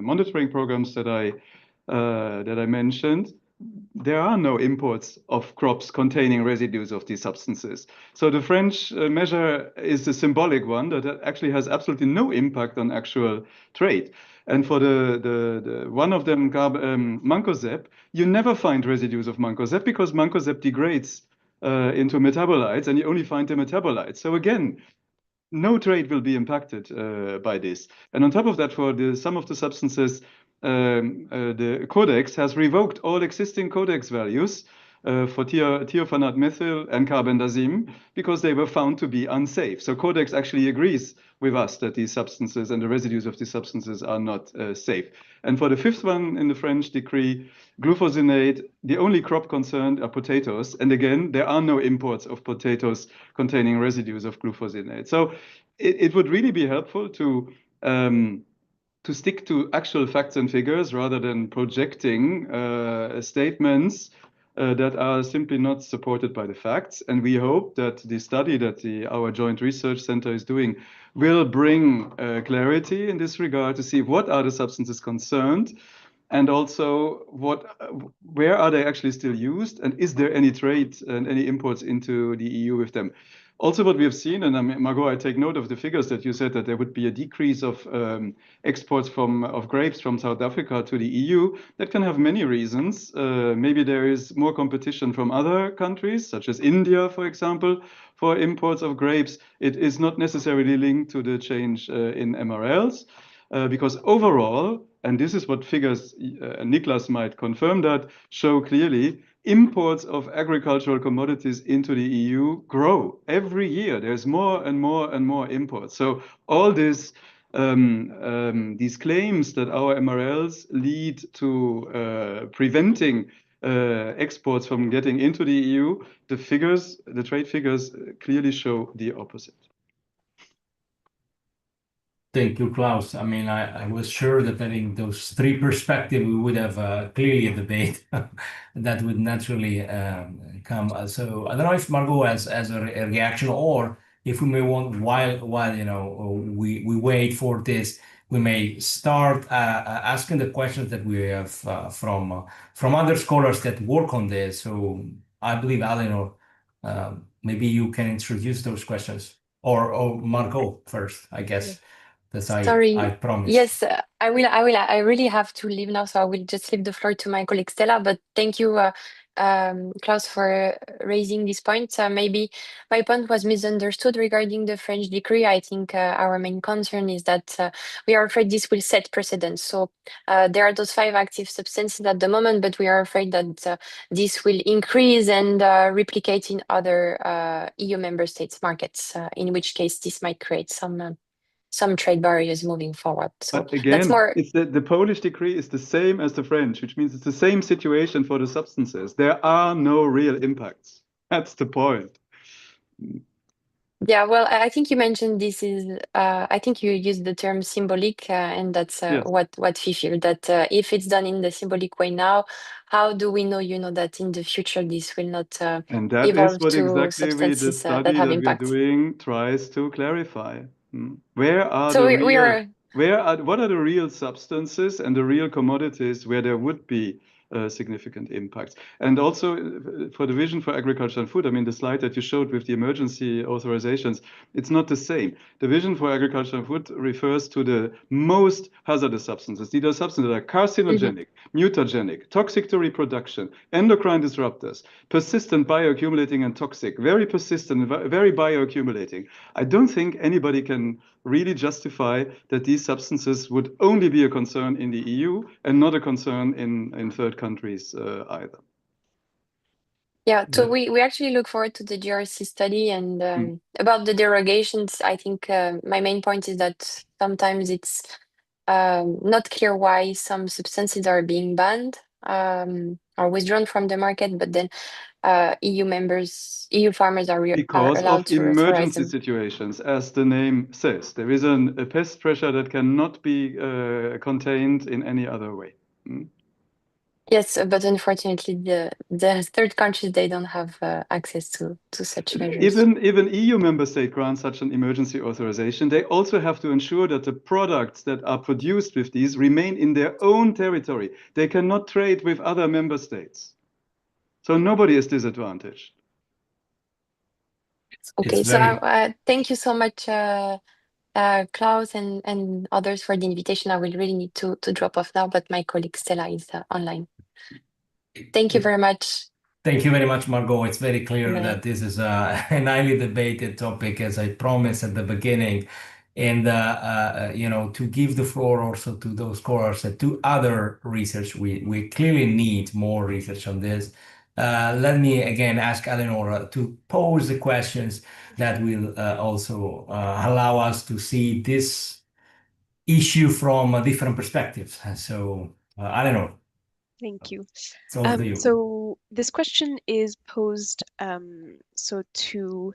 monitoring programs that I mentioned, there are no imports of crops containing residues of these substances. So the French measure is a symbolic one that actually has absolutely no impact on actual trade. And for the one of them, mancozeb, you never find residues of mancozeb because mancozeb degrades into metabolites, and you only find the metabolites. So again, no trade will be impacted by this. And on top of that, for some of the substances, the Codex has revoked all existing Codex values for thiophanate methyl and carbendazim because they were found to be unsafe. So Codex actually agrees with us that these substances and the residues of these substances are not safe. And for the 5th one in the French decree, glufosinate, the only crop concerned are potatoes. And again, there are no imports of potatoes containing residues of glufosinate. So it would really be helpful to stick to actual facts and figures rather than projecting statements that are simply not supported by the facts. And we hope that the study that our Joint Research Center is doing will bring clarity in this regard to see what are the substances concerned and also where are they actually still used, and is there any trade and any imports into the EU with them? Also, what we have seen, and Margot, I take note of the figures that you said that there would be a decrease of exports of grapes from South Africa to the EU. That can have many reasons. Maybe there is more competition from other countries, such as India, for example, for imports of grapes. It is not necessarily linked to the change in MRLs, because overall, and this is what figures, Niklas might confirm that, show clearly, imports of agricultural commodities into the EU grow every year. There's more and more and more imports. So all these claims that our MRLs lead to preventing exports from getting into the EU, the trade figures clearly show the opposite. Thank you, Klaus. I mean, I was sure that having those three perspectives, we would have clearly a debate that would naturally come. So I don't know if Margot has a reaction, or if we may want, while we wait for this, we may start asking the questions that we have from other scholars that work on this. So I believe, Eleanor, maybe you can introduce those questions, or Margot first, I guess. Sorry. I promise. Yes, I will. I really have to leave now, so I will just leave the floor to my colleague Stella. But thank you, Klaus, for raising this point. Maybe my point was misunderstood regarding the French decree. I think our main concern is that we are afraid this will set precedents. So there are those 5 active substances at the moment, but we are afraid that this will increase and replicate in other EU member states markets, in which case this might create some trade barriers moving forward. So but again, that's more. It's the Polish decree is the same as the French, which means it's the same situation for the substances. There are no real impacts. That's the point. Yeah, well, I think you mentioned this is, I think you used the term symbolic, and that's Yes. what we feel, that if it's done in the symbolic way now, how do we know, that in the future this will not And that evolve is what to exactly the substances study that have that we're impact? doing tries to clarify. Where are So the we real, are. what are the real substances and the real commodities where there would be significant impacts? And also for the Vision for Agriculture and Food, I mean, the slide that you showed with the emergency authorizations, it's not the same. The Vision for Agriculture and Food refers to the most hazardous substances. These are substances that are carcinogenic, mutagenic, toxic to reproduction, endocrine disruptors, persistent, bioaccumulating, and toxic, very persistent, very bioaccumulating. I don't think anybody can really justify that these substances would only be a concern in the EU and not a concern in third countries either. Yeah, so we actually look forward to the GRC study, and about the derogations, I think my main point is that sometimes it's not clear why some substances are being banned or withdrawn from the market, but then EU farmers are because allowed of to authorize emergency them. situations, as the name says. There is a pest pressure that cannot be contained in any other way. Yes, but unfortunately, the third countries, they don't have access to such measures. Even EU member state grants such an emergency authorization, they also have to ensure that the products that are produced with these remain in their own territory. They cannot trade with other member states. So nobody is disadvantaged. Okay, so thank you so much, Klaus and others, for the invitation. I will really need to drop off now, but my colleague Stella is online. Thank you very much. Thank you very much, Margot. It's very clear that this is a highly debated topic, as I promised at the beginning. And, to give the floor also to those scholars and to other research, we clearly need more research on this. Let me again ask Eleanor to pose the questions that will also allow us to see this issue from a different perspective. So, Eleanor. Thank you. You. So this question is posed to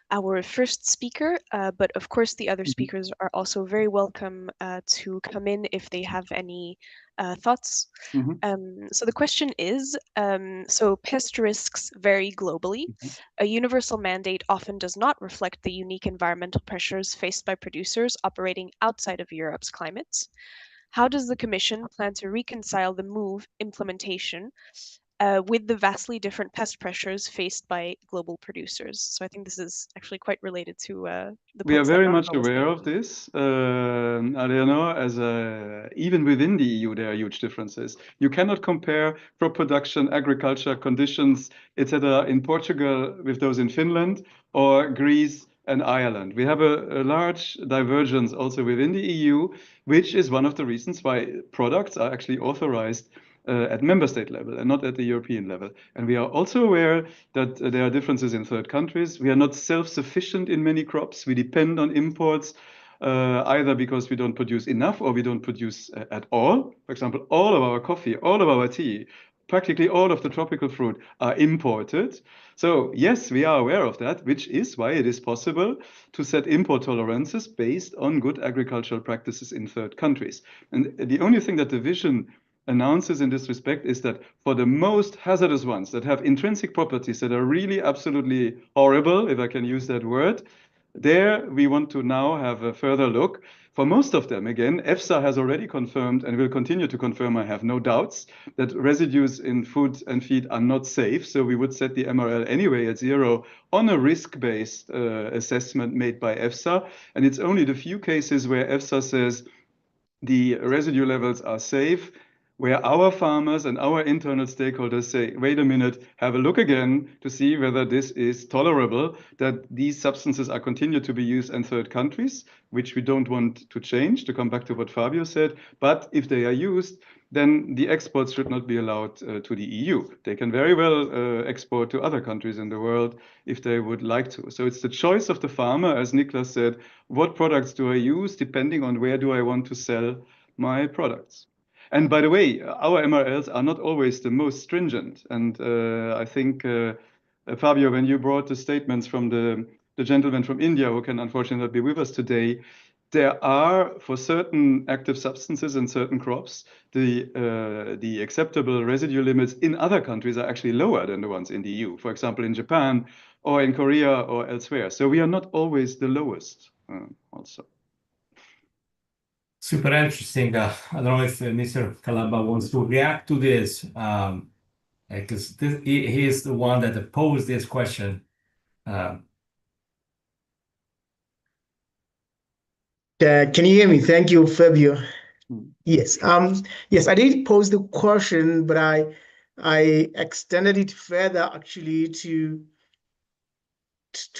our first speaker, but of course the other speakers are also very welcome to come in if they have any thoughts. So the question is, so pest risks vary globally. A universal mandate often does not reflect the unique environmental pressures faced by producers operating outside of Europe's climates. How does the Commission plan to reconcile the move implementation with the vastly different pest pressures faced by global producers? So I think this is actually quite related to the We are points that very Marco much was aware making. of this, Ariano, as even within the EU, there are huge differences. You cannot compare crop production, agriculture conditions, etc. in Portugal with those in Finland or Greece and Ireland. We have a large divergence also within the EU, which is one of the reasons why products are actually authorized at member state level and not at the European level. And we are also aware that there are differences in third countries. We are not self-sufficient in many crops. We depend on imports, either because we don't produce enough or we don't produce at all. For example, all of our coffee, all of our tea, practically all of the tropical fruit are imported. So yes, we are aware of that, which is why it is possible to set import tolerances based on good agricultural practices in third countries. And the only thing that the vision announces in this respect is that for the most hazardous ones that have intrinsic properties that are really absolutely horrible, if I can use that word, there we want to now have a further look. For most of them, again, EFSA has already confirmed and will continue to confirm, I have no doubts, that residues in food and feed are not safe. So we would set the MRL anyway at 0 on a risk-based assessment made by EFSA. And it's only the few cases where EFSA says the residue levels are safe, where our farmers and our internal stakeholders say, wait a minute, have a look again to see whether this is tolerable, that these substances are continued to be used in third countries, which we don't want to change, to come back to what Fabio said. But if they are used, then the exports should not be allowed to the EU. They can very well export to other countries in the world if they would like to. So it's the choice of the farmer, as Niklas said, what products do I use depending on where do I want to sell my products. And by the way, our MRLs are not always the most stringent. And I think, Fabio, when you brought the statements from the gentleman from India, who can unfortunately not be with us today, there are, for certain active substances in certain crops, the acceptable residue limits in other countries are actually lower than the ones in the EU. For example, in Japan or in Korea or elsewhere. So we are not always the lowest also. Super interesting. I don't know if Mr. Calaba wants to react to this, because he is the one that posed this question. Can you hear me? Thank you, Fabio. Yes. Yes, I did pose the question, but I extended it further actually to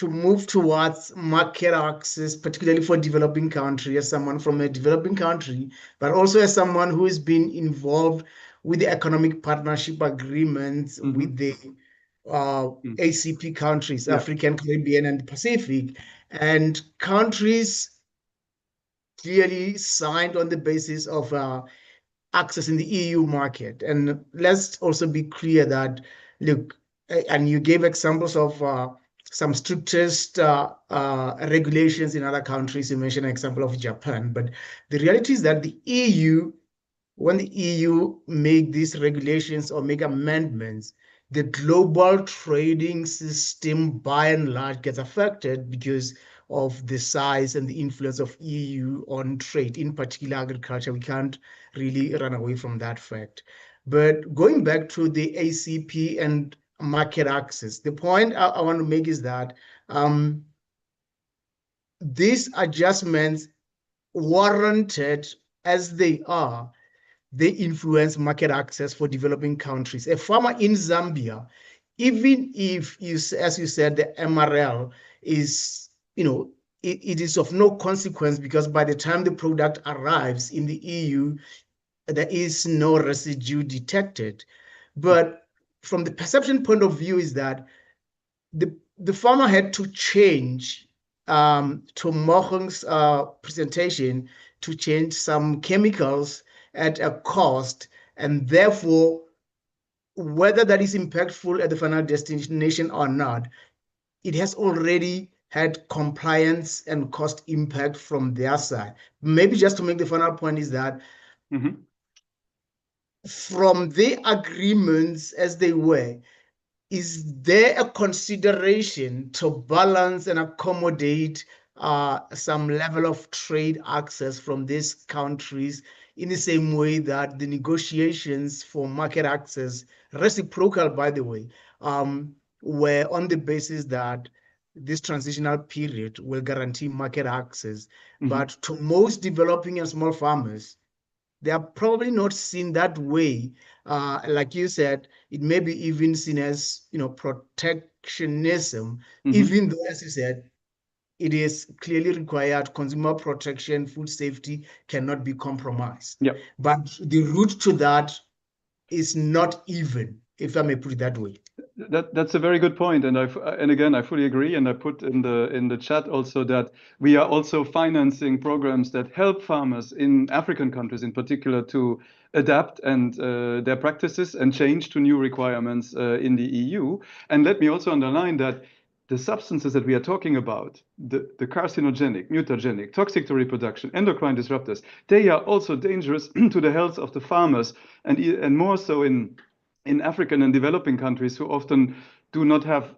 move towards market access, particularly for developing country, as someone from a developing country, but also as someone who has been involved with the economic partnership agreements with the ACP countries, African, Caribbean, and Pacific, and countries clearly signed on the basis of access in the EU market. And let's also be clear that, look, and you gave examples of some strictest regulations in other countries. You mentioned an example of Japan, but the reality is that the EU, when the EU make these regulations or make amendments, the global trading system by and large gets affected because of the size and the influence of EU on trade, in particular agriculture. We can't really run away from that fact. But going back to the ACP and market access, the point I want to make is that these adjustments, warranted as they are, they influence market access for developing countries. A farmer in Zambia, even if as you said, the MRL is, it is of no consequence because by the time the product arrives in the EU, there is no residue detected. But from the perception point of view is that the farmer had to change to Mohong's presentation to change some chemicals at a cost, and therefore, whether that is impactful at the final destination or not, it has already had compliance and cost impact from their side. Maybe just to make the final point is that from the agreements as they were, is there a consideration to balance and accommodate some level of trade access from these countries in the same way that the negotiations for market access, reciprocal, by the way, were on the basis that this transitional period will guarantee market access. But to most developing and small farmers, they are probably not seen that way. Like you said, it may be even seen as, protectionism, even though, as you said, it is clearly required. Consumer protection, food safety cannot be compromised. Yeah. But the route to that is not even, if I may put it that way. That's a very good point, and again I fully agree. And I put in the chat also that we are also financing programs that help farmers in African countries, in particular, to adapt and their practices and change to new requirements in the EU. And let me also underline that the substances that we are talking about, the carcinogenic, mutagenic, toxic to reproduction, endocrine disruptors, they are also dangerous to the health of the farmers, and more so in African and developing countries, who often do not have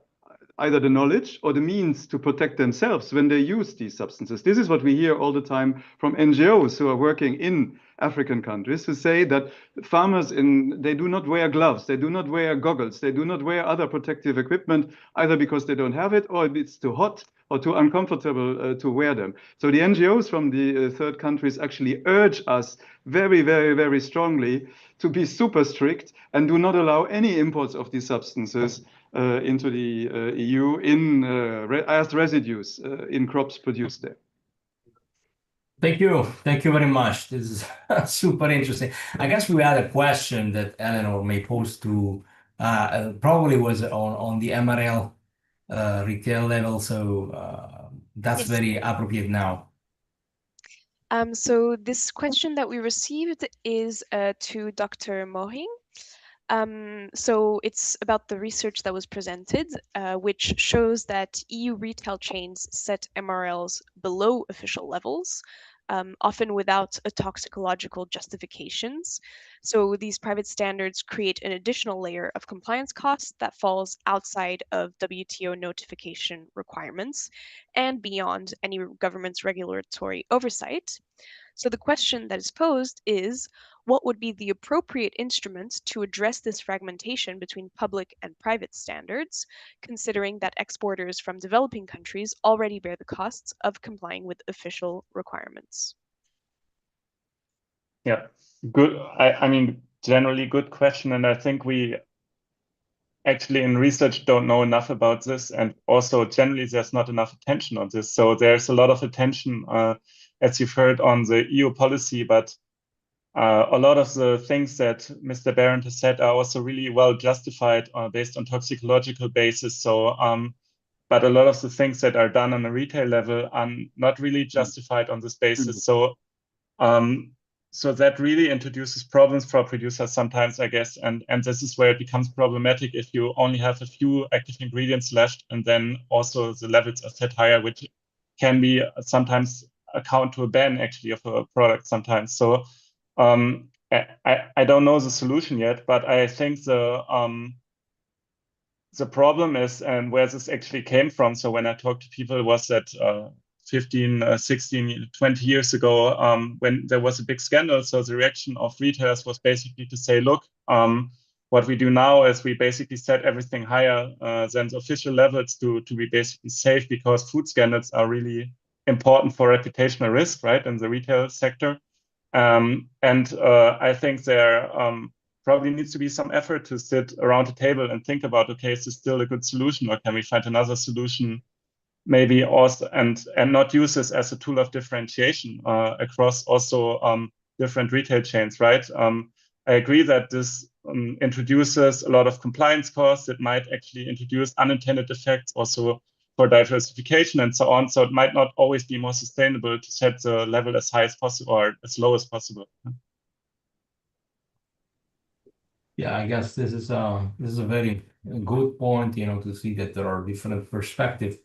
either the knowledge or the means to protect themselves when they use these substances. This is what we hear all the time from NGOs who are working in African countries, who say that farmers they do not wear gloves, they do not wear goggles, they do not wear other protective equipment, either because they don't have it or it's too hot or too uncomfortable to wear them. So the NGOs from the third countries actually urge us very, very, very strongly to be super strict and do not allow any imports of these substances into the EU as residues in crops produced there. Thank you. Thank you very much. This is super interesting. I guess we had a question that Eleanor may pose to, probably was on the MRL retail level. So that's Yes. very appropriate now. So this question that we received is to Dr. Mohing. So it's about the research that was presented, which shows that EU retail chains set MRLs below official levels, often without a toxicological justifications. So these private standards create an additional layer of compliance costs that falls outside of WTO notification requirements and beyond any government's regulatory oversight. So the question that is posed is, what would be the appropriate instruments to address this fragmentation between public and private standards, considering that exporters from developing countries already bear the costs of complying with official requirements? Yeah, good. I mean, generally good question. And I think we actually in research don't know enough about this. And also generally there's not enough attention on this. So there's a lot of attention, as you've heard, on the EU policy, but a lot of the things that Mr. Barron has said are also really well justified based on toxicological basis. So, but a lot of the things that are done on a retail level are not really justified on this basis. So, so that really introduces problems for producers sometimes, I guess, and this is where it becomes problematic if you only have a few active ingredients left, and then also the levels are set higher, which can be sometimes account to a ban actually of a product sometimes. So I don't know the solution yet, but I think the problem is, and where this actually came from, so when I talked to people, was that 15, 16, 20 years ago, when there was a big scandal, so the reaction of retailers was basically to say, look, what we do now is we basically set everything higher than the official levels to be basically safe, because food scandals are really important for reputational risk, right, in the retail sector. I think there probably needs to be some effort to sit around the table and think about, okay, is this still a good solution, or can we find another solution, maybe also, and not use this as a tool of differentiation across also different retail chains, right? I agree that this introduces a lot of compliance costs. It might actually introduce unintended effects also for diversification and so on. So it might not always be more sustainable to set the level as high as possible or as low as possible. Yeah, I guess this is a very good point, to see that there are different perspectives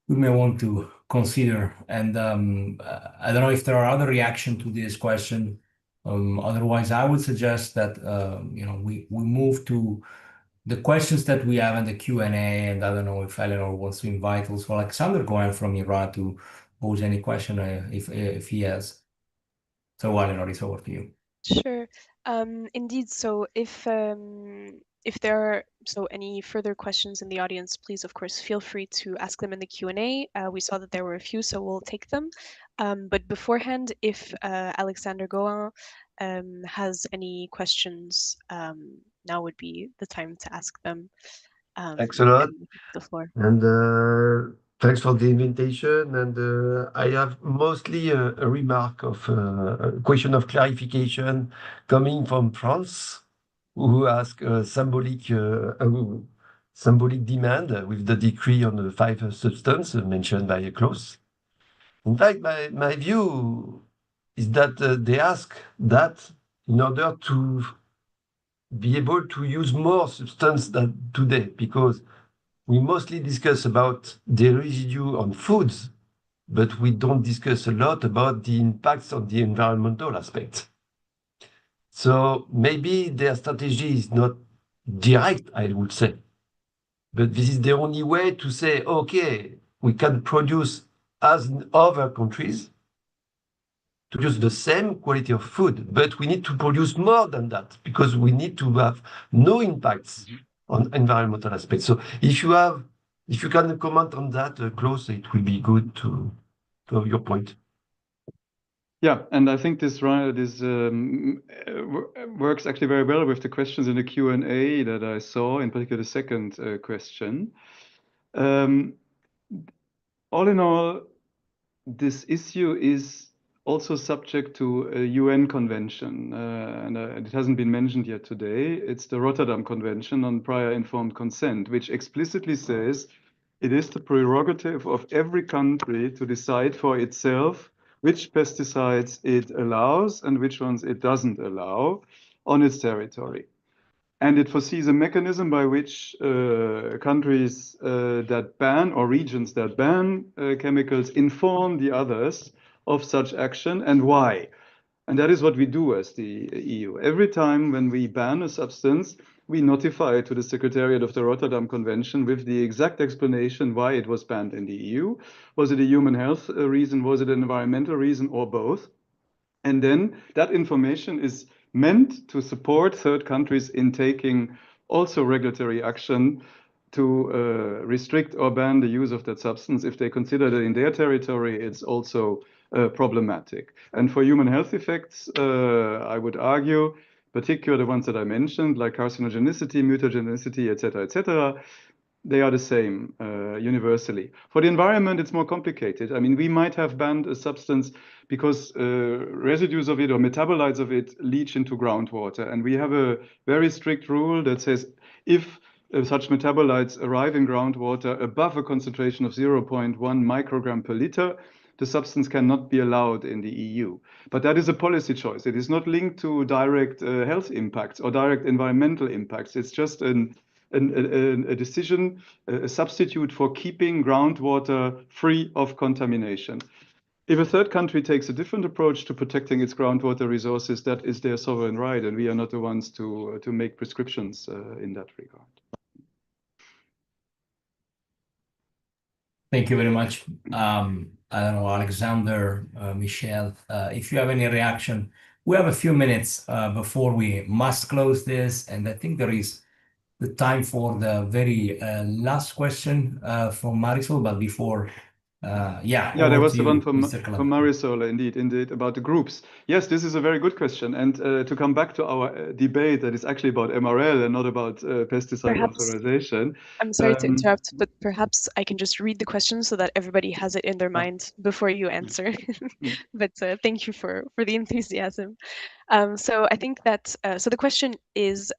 we may want to consider. And I don't know if there are other reactions to this question. Otherwise, I would suggest that we move to the questions that we have in the Q&A, and I don't know if Eleanor wants to invite also Alexander Goen from Iran to pose any question if he has. So Eleanor, it's over to you. Sure. Indeed. So if there are any further questions in the audience, please, of course, feel free to ask them in the Q&A. We saw that there were a few, so we'll take them. But beforehand, if Alexander Goin has any questions, now would be the time to ask them. Thanks a lot. The floor. And thanks for the invitation. And I have mostly a remark of a question of clarification coming from France, who ask symbolic demand with the decree on the 5 substance mentioned by Klaus. In fact, my view is that they ask that in order to be able to use more substance than today, because we mostly discuss about the residue on foods, but we don't discuss a lot about the impacts on the environmental aspect. So maybe their strategy is not direct, I would say, but this is the only way to say, okay, we can produce as in other countries, to use the same quality of food, but we need to produce more than that because we need to have no impacts on environmental aspects. So if you can comment on that, Klaus, it will be good to have your point. Yeah, and I think this works actually very well with the questions in the Q&A that I saw, in particular the second question. All in all, this issue is also subject to a UN convention, and it hasn't been mentioned yet today. It's the Rotterdam Convention on Prior Informed Consent, which explicitly says it is the prerogative of every country to decide for itself which pesticides it allows and which ones it doesn't allow on its territory. And it foresees a mechanism by which countries that ban or regions that ban chemicals inform the others of such action and why. And that is what we do as the EU. Every time when we ban a substance, we notify it to the Secretariat of the Rotterdam Convention with the exact explanation why it was banned in the EU. Was it a human health reason? Was it an environmental reason, or both? And then that information is meant to support third countries in taking also regulatory action to restrict or ban the use of that substance if they consider that in their territory it's also problematic. And for human health effects, I would argue, particularly the ones that I mentioned, like carcinogenicity, mutagenicity, etc., they are the same universally. For the environment, it's more complicated. I mean, we might have banned a substance because residues of it or metabolites of it leach into groundwater. And we have a very strict rule that says if such metabolites arrive in groundwater above a concentration of 0.1 microgram per liter, the substance cannot be allowed in the EU. But that is a policy choice. It is not linked to direct health impacts or direct environmental impacts. It's just a decision, a substitute for keeping groundwater free of contamination. If a third country takes a different approach to protecting its groundwater resources, that is their sovereign right, and we are not the ones to make prescriptions in that regard. Thank you very much. I don't know, Alexander, Michelle, if you have any reaction. We have a few minutes before we must close this, and I think there is the time for the very last question from Marisol, but before, there was the one from Marisol, indeed, about the groups. Yes, this is a very good question. And to come back to our debate that is actually about MRL and not about pesticide authorization. I'm sorry to interrupt, but perhaps I can just read the question so that everybody has it in their mind before you answer. But thank you for the enthusiasm. So I think that so the question is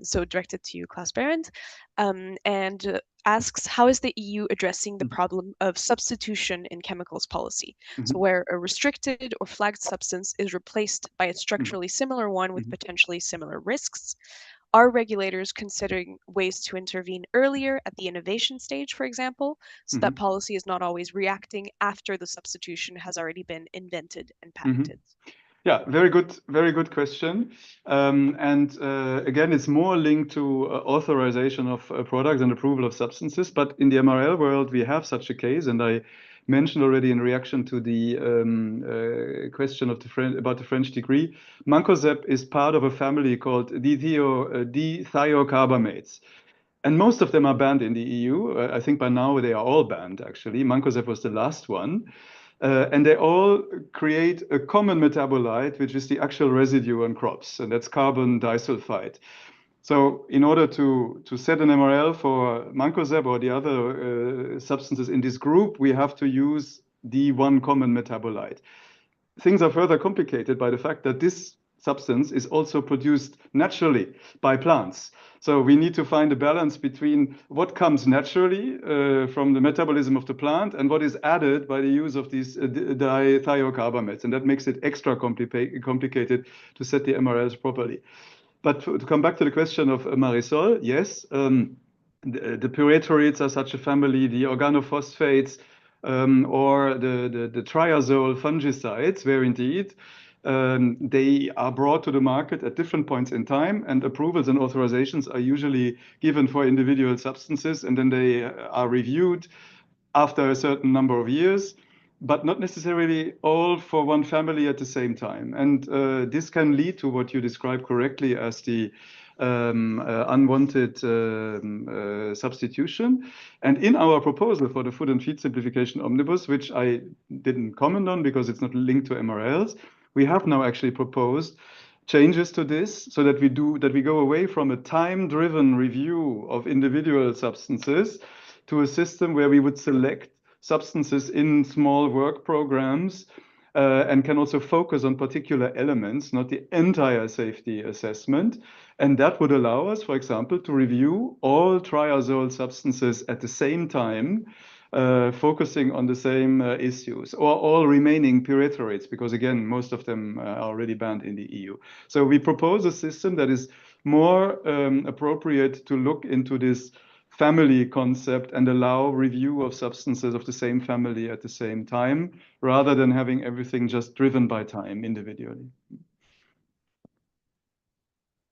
so directed to you, Klaus Behrendt, and asks, how is the EU addressing the problem of substitution in chemicals policy? So where a restricted or flagged substance is replaced by a structurally similar one with potentially similar risks. Are regulators considering ways to intervene earlier at the innovation stage, for example, so that policy is not always reacting after the substitution has already been invented and patented? Yeah, very good question. Again, it's more linked to authorization of products and approval of substances. But in the MRL world, we have such a case, and I mentioned already in reaction to the question of about the French degree. Mancozeb is part of a family called dithiocarbamates. And most of them are banned in the EU. I think by now they are all banned, actually. Mancozeb was the last one. And they all create a common metabolite, which is the actual residue on crops, and that's carbon disulfide. So in order to set an MRL for Mancozeb or the other substances in this group, we have to use the one common metabolite. Things are further complicated by the fact that this substance is also produced naturally by plants. So we need to find a balance between what comes naturally from the metabolism of the plant and what is added by the use of these dithiocarbamates. And that makes it extra complicated to set the MRLs properly. But to come back to the question of Marisol, yes, the pyrethroids are such a family, the organophosphates, or the triazole fungicides, where indeed they are brought to the market at different points in time, and approvals and authorizations are usually given for individual substances, and then they are reviewed after a certain number of years, but not necessarily all for one family at the same time. And this can lead to what you described correctly as the unwanted substitution. And in our proposal for the Food and Feed Simplification Omnibus, which I didn't comment on because it's not linked to MRLs, we have now actually proposed changes to this so that we go away from a time-driven review of individual substances to a system where we would select substances in small work programs and can also focus on particular elements, not the entire safety assessment. And that would allow us, for example, to review all triazole substances at the same time, focusing on the same issues, or all remaining pyrethroids, because again, most of them are already banned in the EU. So we propose a system that is more appropriate to look into this family concept and allow review of substances of the same family at the same time, rather than having everything just driven by time individually.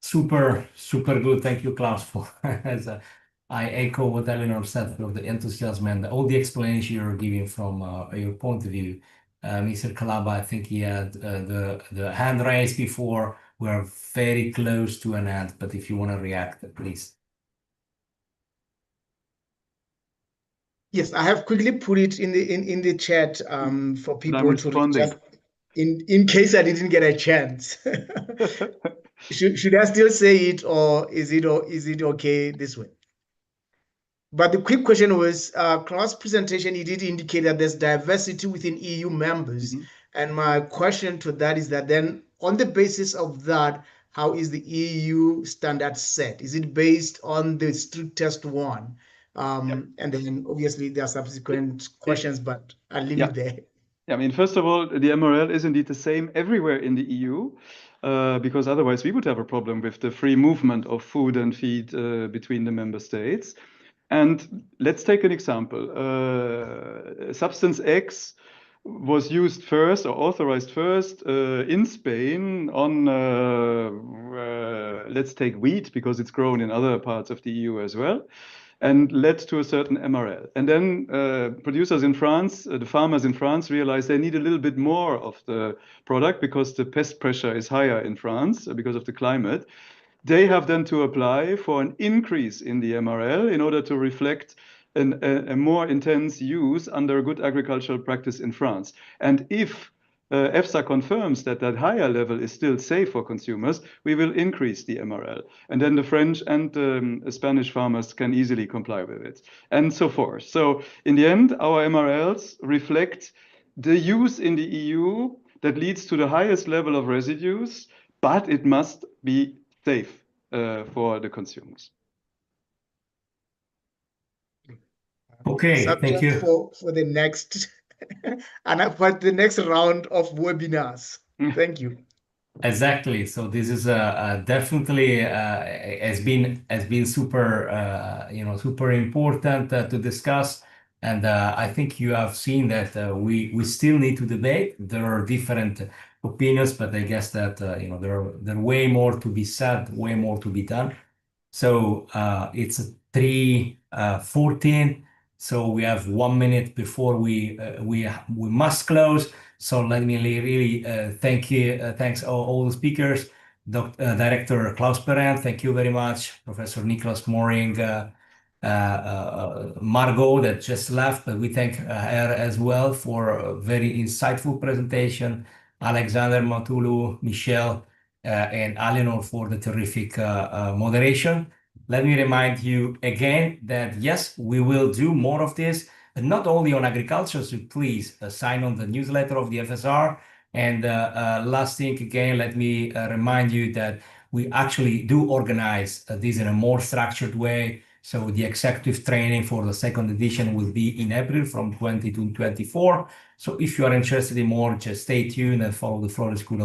Super, super good. Thank you, Klaus, for I echo what Eleanor said for the enthusiasm and all the explanation you're giving from your point of view. Mr. Kalaba, I think he had the hand raised before. We're very close to an end, but if you want to react, please. Yes, I have quickly put it in the chat for people to just in case I didn't get a chance. Should I still say it, or is it okay this way? But the quick question was, Klaus' presentation, he did indicate that there's diversity within EU members. And my question to that is that then on the basis of that, how is the EU standard set? Is it based on the strictest one? And then obviously there are subsequent questions, but I'll leave it there. Yeah, I mean, first of all, the MRL is indeed the same everywhere in the EU, because otherwise we would have a problem with the free movement of food and feed between the member states. And let's take an example. Substance X was used first or authorized first in Spain on, let's take wheat, because it's grown in other parts of the EU as well, and led to a certain MRL. And then producers in France, the farmers in France, realized they need a little bit more of the product because the pest pressure is higher in France because of the climate. They have then to apply for an increase in the MRL in order to reflect a more intense use under good agricultural practice in France. And if EFSA confirms that that higher level is still safe for consumers, we will increase the MRL. And then the French and Spanish farmers can easily comply with it, and so forth. So in the end, our MRLs reflect the use in the EU that leads to the highest level of residues, but it must be safe for the consumers. Okay, thank you. For the next and for the next round of webinars. Thank you. Exactly. So this is definitely has been super super important to discuss, and I think you have seen that we still need to debate. There are different opinions, but I guess that there are way more to be said, way more to be done. So it's 3:14. So we have 1 minute before we must close. So let me really thanks all the speakers. Director Klaus Perrin, thank you very much. Professor Nicholas Mooring, Margot that just left, but we thank her as well for a very insightful presentation. Alexander Matulu, Michelle, and Alienor for the terrific moderation. Let me remind you again that yes, we will do more of this, but not only on agriculture, so please sign on the newsletter of the FSR. And last thing again, let me remind you that we actually do organize this in a more structured way. So the executive training for the second edition will be in April from 20 to 24. So if you are interested in more, just stay tuned and follow the Florida School of